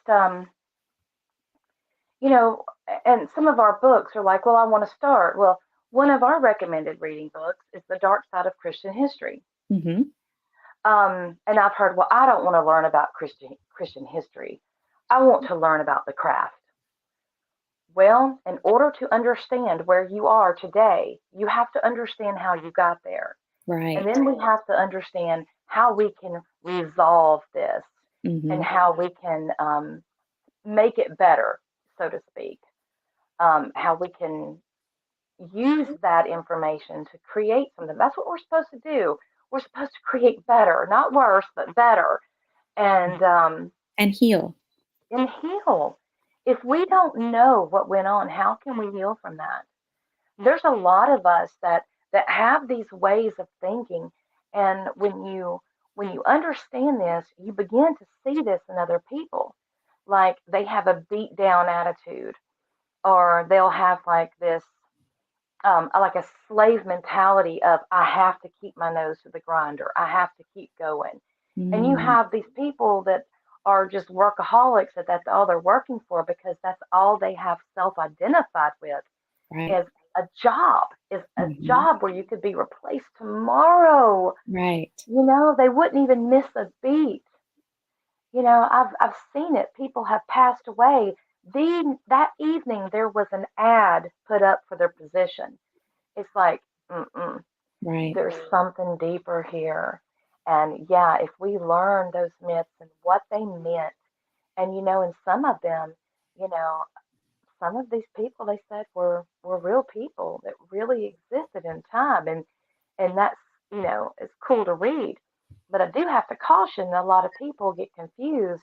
you know, and some of our books are like, well, I want to start. Well, one of our recommended reading books is The Dark Side of Christian History. Hmm. And I've heard, well, I don't want to learn about Christian history. I want to learn about the craft. Well, in order to understand where you are today, you have to understand how you got there. And Right. then we have to understand how we can resolve this and Hmm. how we can make it better, so to speak. How we can use that information to create something. That's what we're supposed to do. We're supposed to create better, not worse, but better. And And heal. heal. If we don't know what went on, how can we heal from that? There's a lot of us that have these ways of thinking, and when you understand this, you begin to see this in other people. Like they have a beat down attitude, or they'll have like this like a slave mentality of I have to keep my nose to the grinder, I have to keep going. And you Mm, have these people that are just workaholics, that's all they're working for because that's all they have self-identified with right. is a Hmm. job where you could be replaced tomorrow. Right. They wouldn't even miss a beat. I've seen it. People have passed away. That evening there was an ad put up for their position. It's like, mm-mm, Right. there's something deeper here. And yeah, if we learn those myths and what they meant, and and some of them, you know, some of these people they said were real people that really existed in time, and that's it's cool to read. But I do have to caution that a lot of people get confused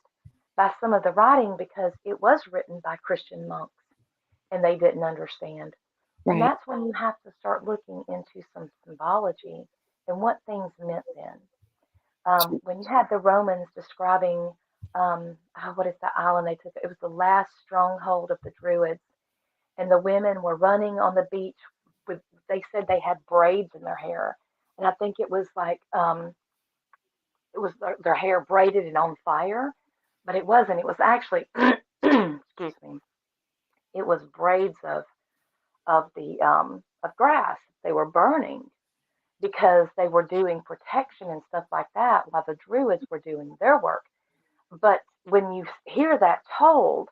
by some of the writing because it was written by Christian monks and they didn't understand. And Right. that's when you have to start looking into some symbology and what things meant then. When you had the Romans describing, what is the island they took? It was the last stronghold of the Druids, and the women were running on the beach with. They said they had braids in their hair, and I think it was like it was their hair braided and on fire, but it wasn't. It was actually, excuse me, It was braids of grass they were burning because they were doing protection and stuff like that while the Druids were doing their work. But when you hear that told,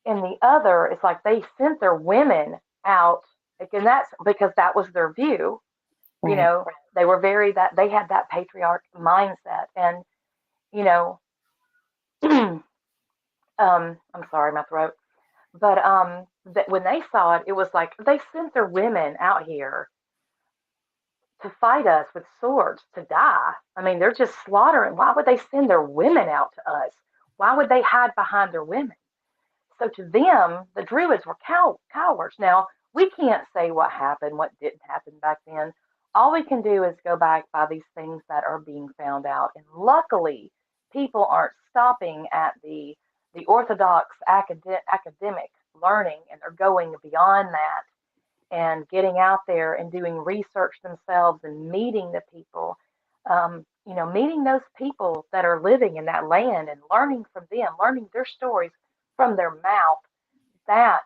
in the other, it's like they sent their women out, and that's because that was their view. You Right. know, they were they had that patriarch mindset, and you know, I'm sorry, my throat. But that when they saw it, it was like they sent their women out here to fight us with swords to die. I mean, they're just slaughtering. Why would they send their women out to us? Why would they hide behind their women? So to them, the Druids were cowards. Now, we can't say what happened, what didn't happen back then. All we can do is go back by these things that are being found out. And luckily, people aren't stopping at the orthodox academic learning, and they're going beyond that and getting out there and doing research themselves and meeting the people, meeting those people that are living in that land and learning from them, learning their stories from their mouth. That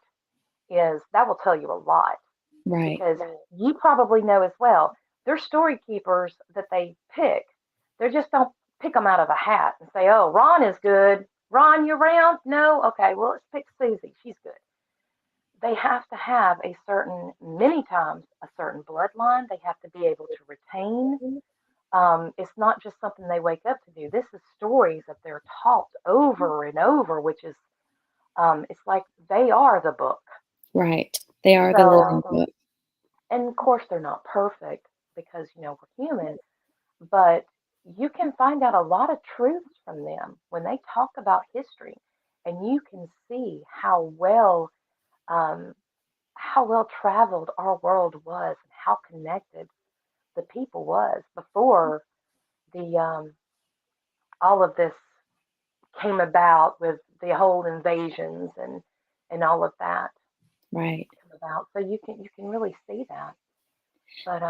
that will tell you a lot Right. because you probably know as well. They're story keepers that they pick. They just don't pick them out of a hat and say, "Oh, Ron is good. Ron, you around? No, okay. Well, let's pick Susie. She's good." They have to have many times, a certain bloodline. They have to be able to retain. It's not just something they wake up to do. This is stories that they're taught over and over, which is, it's like they are the book. Right. They are the living So, book. and of course, they're not perfect because, we're human, but you can find out a lot of truths from them when they talk about history, and you can see um, how well traveled our world was and how connected the people was before the all of this came about with the whole invasions and all of that Right. come about. So you can really see that. But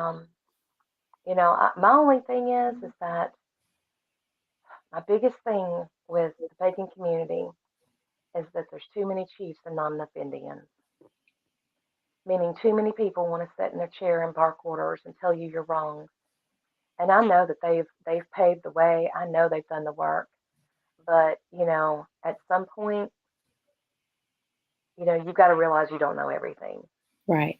my only thing is that my biggest thing with the pagan community is that there's too many chiefs and not enough Indians. Meaning too many people want to sit in their chair and bark orders and tell you you're wrong. And I know that they've paved the way. I know they've done the work. But, at some point, you've got to realize you don't know everything. Right.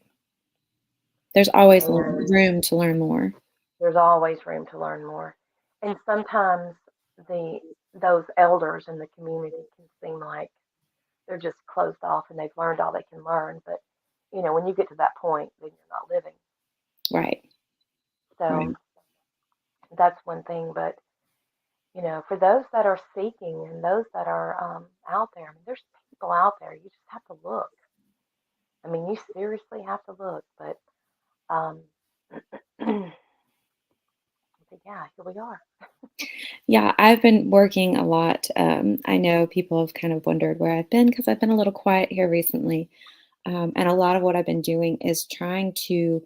There's always And room to learn more. there's always room to learn more. And sometimes those elders in the community can seem like they're just closed off and they've learned all they can learn. But, when you get to that point, then you're not living. Right. So Right. that's one thing. But, for those that are seeking and those that are out there, I mean, there's people out there. You just have to look. I mean, you seriously have to look. But, um, but yeah, here we are. Yeah, I've been working a lot. I know people have kind of wondered where I've been because I've been a little quiet here recently. And a lot of what I've been doing is trying to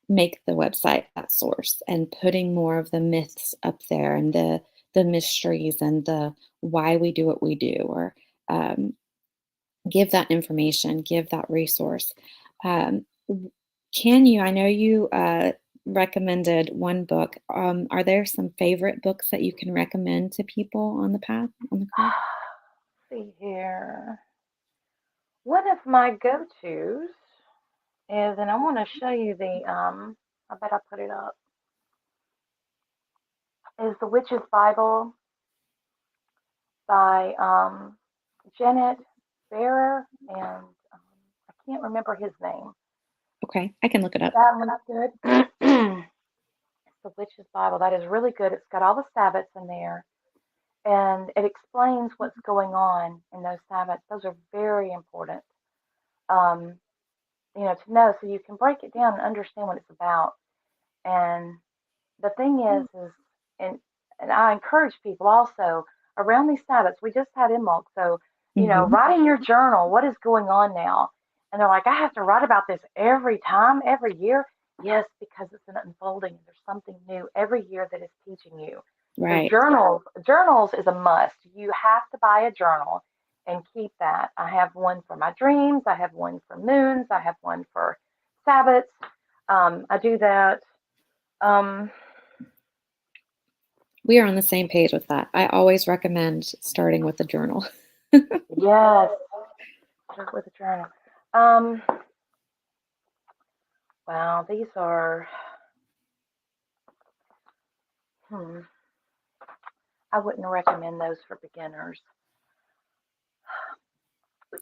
make the website that source and putting more of the myths up there and the mysteries and the why we do what we do, or give that information, give that resource. Um, can you? I know you recommended one book. Are there some favorite books that you can recommend to people on the path on the call? See here. One of my go-tos is, and I want to show you I bet I put it up, is The Witch's Bible by Janet Bearer, and I can't remember his name. Okay, I can look it up. That one's good. It's The Witch's Bible. That is really good. It's got all the Sabbats in there, and it explains what's going on in those Sabbats. Those are very important, um, to know, so you can break it down and understand what it's about. And the thing is, and I encourage people also around these Sabbats. We just had Imbolc, so Hmm. write in your journal what is going on now. And they're like, I have to write about this every time, every year. Yes, because it's an unfolding. There's something new every year that is teaching you. So Right. journals is a must. You have to buy a journal, and keep that. I have one for my dreams. I have one for moons. I have one for Sabbats. I do that. We are on the same page with that. I always recommend starting with a journal. Yes, start with a journal. Wow, these are. I wouldn't recommend those for beginners.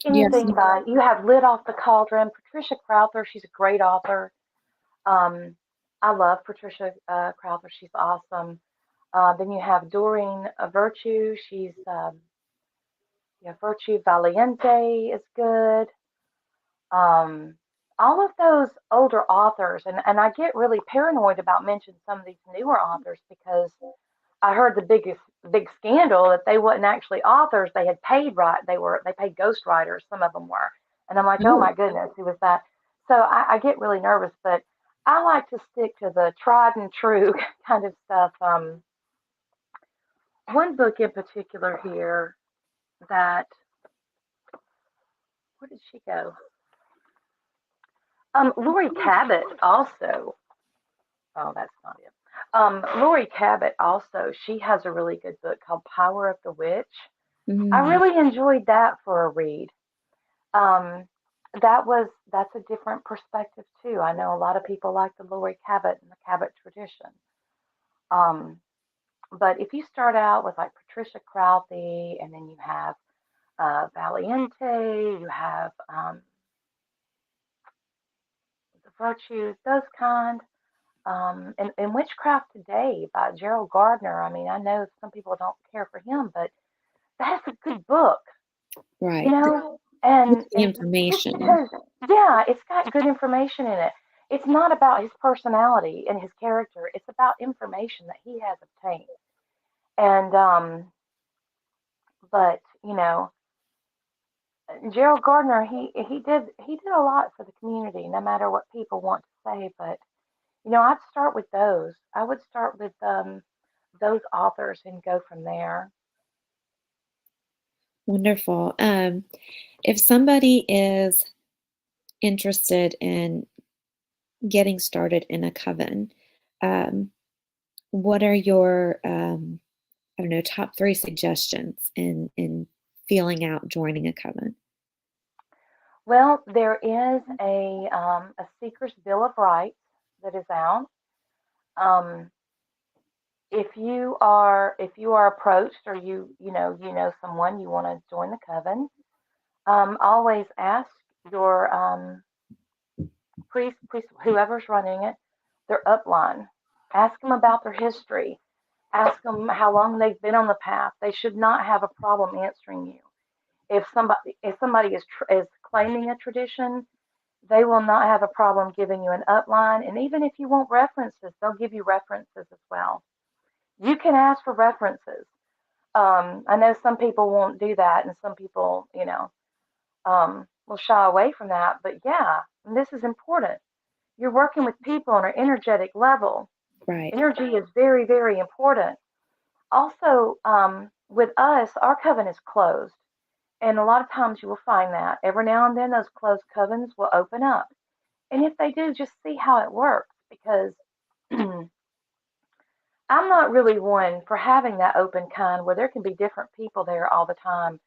Anything Yes. by, you have Lit Off the Cauldron, Patricia Crowther. She's a great author. I love Patricia Crowther. She's awesome. Then you have Doreen Virtue. She's Virtue Valiente is good. All of those older authors, and I get really paranoid about mentioning some of these newer authors because I heard the big scandal that they wasn't actually authors. They had paid they paid ghostwriters. Some of them were, and I'm like, oh my goodness, who was that? So I get really nervous, but I like to stick to the tried and true kind of stuff. One book in particular here that, where did she go? Lori Cabot also. Oh, that's not it. Lori Cabot also. She has a really good book called Power of the Witch. I really enjoyed that for a read. That's a different perspective too. I know a lot of people like the Lori Cabot and the Cabot tradition. But if you start out with like Patricia Crowthy, and then you have Valiente, you have the Virtues, those kind. And Witchcraft Today by Gerald Gardner. I mean, I know some people don't care for him, but that's a good book. Right. You know, and the information. Because, yeah, it's got good information in it. It's not about his personality and his character. It's about information that he has obtained. And but Gerald Gardner, he did a lot for the community, no matter what people want to say. But I'd start with those. I would start with those authors and go from there. Wonderful. If somebody is interested in getting started in a coven, what are your top 3 suggestions in feeling out joining a coven? Well, there is a Seeker's Bill of Rights that is out. If you are approached, or you know someone you want to join the coven, always ask your priest, whoever's running it, their upline. Ask them about their history. Ask them how long they've been on the path. They should not have a problem answering you. If somebody is claiming a tradition, they will not have a problem giving you an upline. And even if you want references, they'll give you references as well. You can ask for references. I know some people won't do that, and some people, will shy away from that. But yeah, this is important. You're working with people on an energetic level. Right. Energy is very, very important. Also, with us, our coven is closed. And a lot of times you will find that every now and then those closed covens will open up. And if they do, just see how it works, because I'm not really one for having that open kind where there can be different people there all the time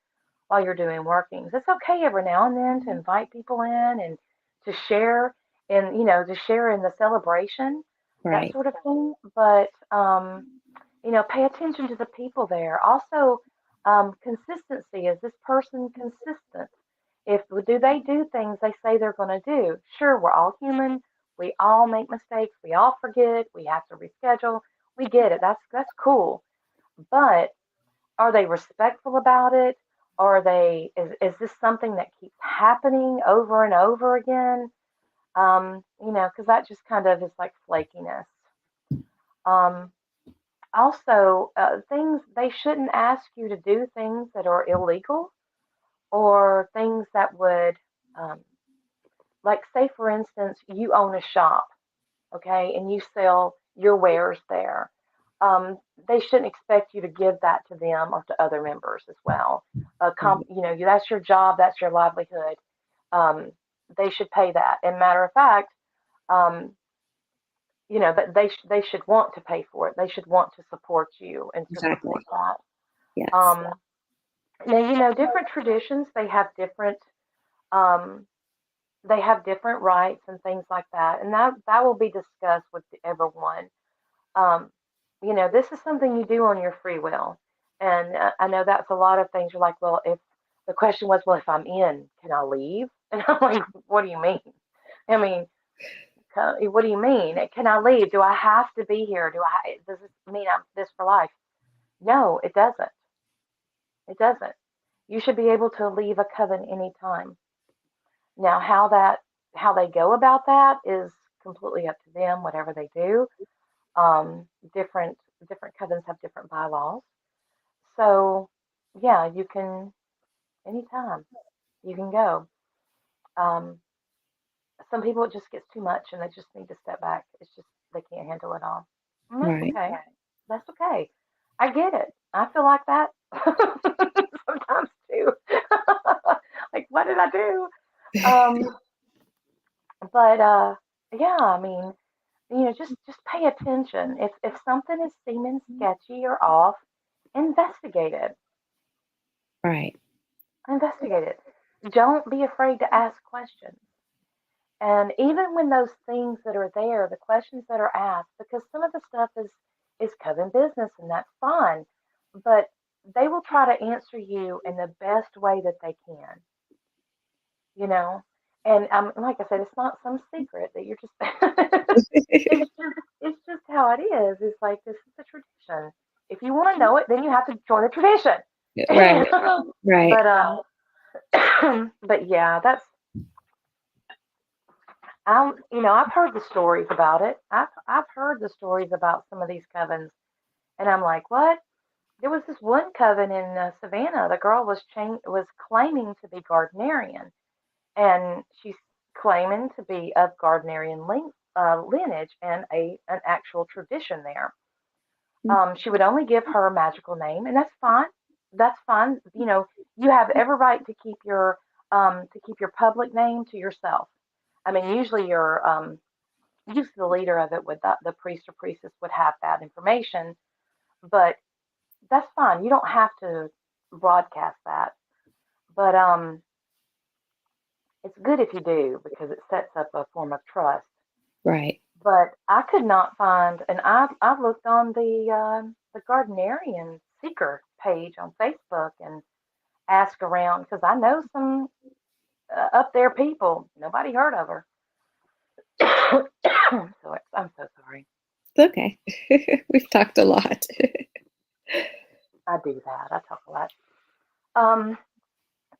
while you're doing workings. It's okay every now and then to invite people in and to share to share in the celebration, that Right. sort of thing. But pay attention to the people there. Also, consistency. Is this person consistent? Do they do things they say they're going to do? Sure, we're all human. We all make mistakes. We all forget. We have to reschedule. We get it. That's cool. But are they respectful about it? Or is this something that keeps happening over and over again? Because that just kind of is like flakiness. Also, things, they shouldn't ask you to do things that are illegal, or things that would, like, say for instance, you own a shop, okay, and you sell your wares there. they shouldn't expect you to give that to them or to other members as well. That's your job, that's your livelihood. They should pay that. And matter of fact, that they should want to pay for it. They should want to support you and to Exactly. support that. Yes. Now, different traditions, um, they have different rights and things like that, and that will be discussed with everyone. Um, this is something you do on your free will, and I know that's a lot of things. You're like, well, if the question was, well, if I'm in, can I leave? And I'm like, what do you mean? I mean, what do you mean? Can I leave? Do I have to be here? Does this mean I'm this for life? No, it doesn't. It doesn't. You should be able to leave a coven anytime. Now, how they go about that is completely up to them. Whatever they do, um, different different covens have different bylaws. So, yeah, you can anytime you can go. Um, some people it just gets too much and they just need to step back. It's just they can't handle it all. And that's Right. okay. That's okay. I get it. I feel like that sometimes too. Like, what did I do? Um, but yeah, I mean, just pay attention. If something is seeming sketchy or off, investigate it. Right. Investigate it. Don't be afraid to ask questions. And even when those things that are there, the questions that are asked, because some of the stuff is coven business and that's fine, but they will try to answer you in the best way that they can, you know. And like I said, it's not some secret that you're just. It's just how it is. It's like this is the tradition. If you want to know it, then you have to join the tradition. Right. Right. But yeah, I've heard the stories about it. I've heard the stories about some of these covens, and I'm like, what? There was this one coven in Savannah. The girl was claiming to be Gardnerian, and she's claiming to be of Gardnerian lineage and an actual tradition there. She would only give her magical name, and that's fine. That's fine. You have every right to keep your public name to yourself. I mean, usually the leader of it would the priest or priestess would have that information, but that's fine. You don't have to broadcast that, but it's good if you do because it sets up a form of trust. Right. But I could not find, and I've looked on the Gardenerian Seeker page on Facebook and asked around because I know some up there people. Nobody heard of her. So I'm so sorry. It's okay. We've talked a lot. I do that. I talk a lot. Um,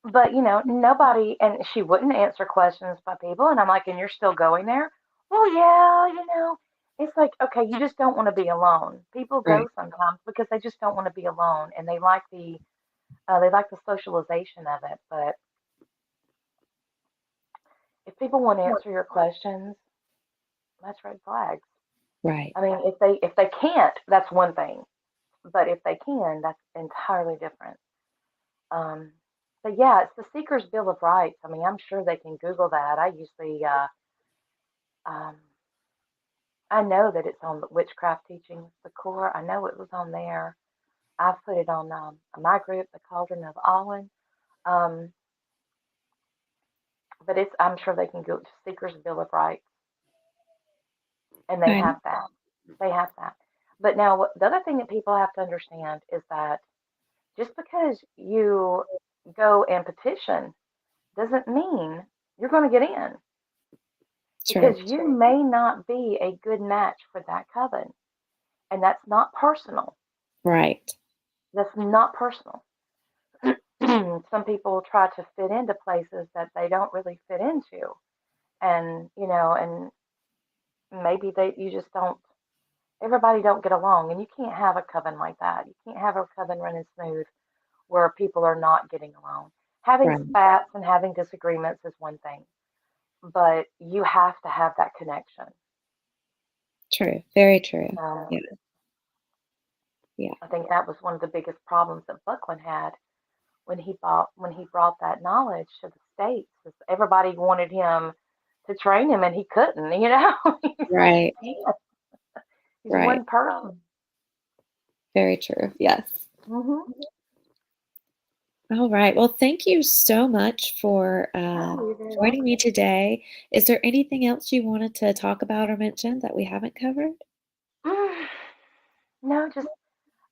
but nobody, and she wouldn't answer questions by people, and I'm like, and you're still going there? Well, yeah, it's like, okay, you just don't want to be alone. People Right. go sometimes because they just don't want to be alone, and they like the socialization of it. But if people won't answer your questions, that's red flags. Right. I mean, if they can't, that's one thing. But if they can, that's entirely different. Um, but yeah, it's the Seeker's Bill of Rights. I mean, I'm sure they can Google that. Um, I know that it's on the Witchcraft Teachings, the core. I know it was on there. I've put it on my group, the Cauldron of Allen. Um, but I'm sure they can go to Seeker's Bill of Rights, and they Right. have that. They have that. But now, the other thing that people have to understand is that just because you go and petition doesn't mean you're going to get in True. because you may not be a good match for that coven. And that's not personal. Right. That's not personal. Some people try to fit into places that they don't really fit into. And maybe you just don't, everybody don't get along. And you can't have a coven like that. You can't have a coven running smooth where people are not getting along. Having Right. spats and having disagreements is one thing, but you have to have that connection. True. Very true. Um, Yeah. Yeah. I think that was one of the biggest problems that Buckland had when he brought that knowledge to the States. Is everybody wanted him to train him, and he couldn't. Right. He's Right. one person. Very true. Yes. Mm-hmm. All right. Well, thank you so much for You're very joining me welcome. today. Is there anything else you wanted to talk about or mention that we haven't covered? No, just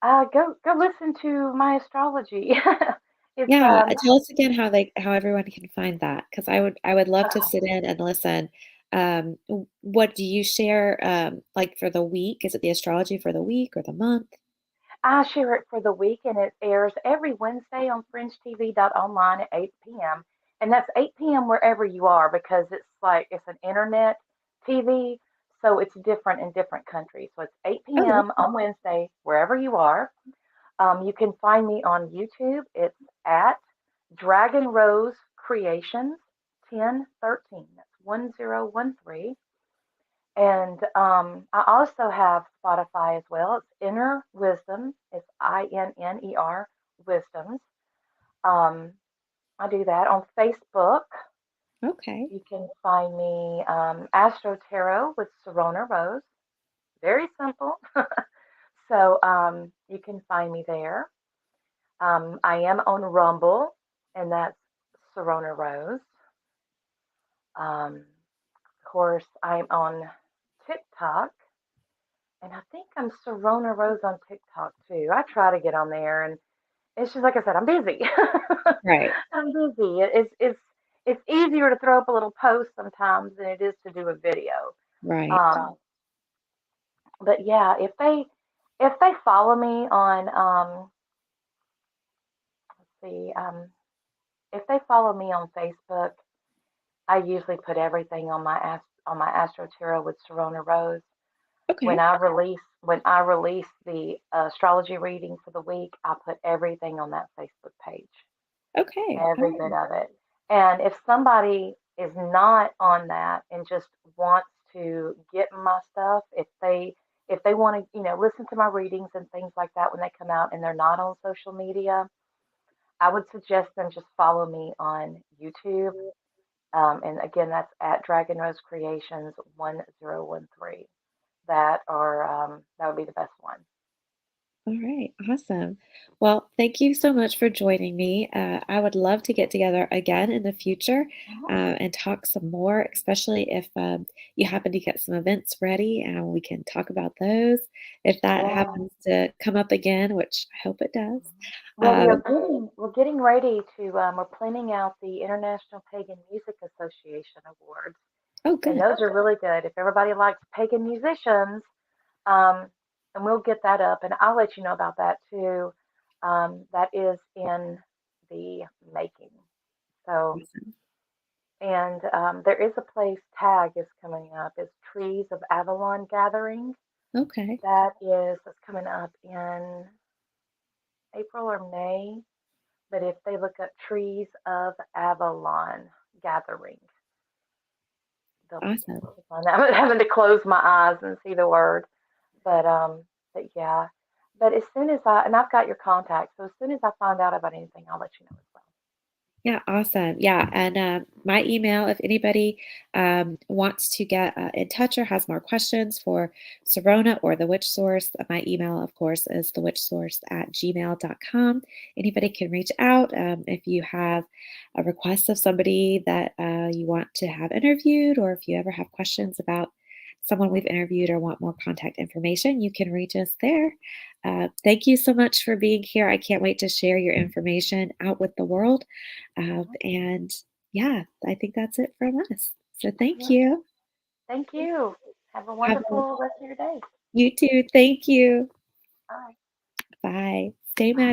go listen to my astrology. It's Yeah, tell us again how everyone can find that, because I would love to okay. sit in and listen. What do you share like for the week? Is it the astrology for the week or the month? I share it for the week, and it airs every Wednesday on FringeTV.Online at 8 p.m. And that's 8 p.m. wherever you are, because it's an internet TV, so it's different in different countries. So it's 8 Oh, p.m. on Wednesday, wherever you are. You can find me on YouTube. It's at Dragon Rose Creations 1013. That's 1013. And I also have Spotify as well. It's Inner Wisdom. It's INNER Wisdoms. I do that on Facebook. okay. You can find me Astro Tarot with Sirona Rose. Very simple. So you can find me there. I am on Rumble, and that's Sirona Rose. Of course, I'm on TikTok, and I think I'm Sirona Rose on TikTok too. I try to get on there, and it's just like I said, I'm busy. Right. I'm busy. It's easier to throw up a little post sometimes than it is to do a video. Right. Um, but yeah, if they follow me on let's see, if they follow me on Facebook, I usually put everything on my Astro Tarot with Sirona Rose. Okay. When I release the astrology reading for the week, I put everything on that Facebook page, Okay. every bit of it. And if somebody is not on that and just wants to get my stuff, if they want to, listen to my readings and things like that when they come out and they're not on social media, I would suggest them just follow me on YouTube. And again, that's at Dragon Rose Creations 1013. That would be the best one. All right, awesome. Well, thank you so much for joining me. I would love to get together again in the future and talk some more, especially if you happen to get some events ready and we can talk about those. If that Yeah. happens to come up again, which I hope it does. Well, we're getting ready to we're planning out the International Pagan Music Association Awards, Oh, and good. those are really good. If everybody likes pagan musicians, um, and we'll get that up, and I'll let you know about that too. That is in the making. So, Awesome. and there is a place tag is coming up. It's Trees of Avalon Gathering. Okay. That's coming up in April or May. But if they look up Trees of Avalon Gathering, they'll be Awesome. able to find that. I'm having to close my eyes and see the word. But yeah. But as soon as I've got your contact, so as soon as I find out about anything, I'll let you know as well. Yeah, awesome. Yeah, and my email, if anybody wants to get in touch or has more questions for Sirona or the Witch Source, my email, of course, is thewitchsource@gmail.com. Anybody can reach out if you have a request of somebody that you want to have interviewed, or if you ever have questions about someone we've interviewed or want more contact information, you can reach us there. Thank you so much for being here. I can't wait to share your information out with the world. And yeah, I think that's it from us. So thank Yeah. you. Thank you. Have a Have a, wonderful rest of your day. you too. Thank you. Bye. Bye. Stay Bye.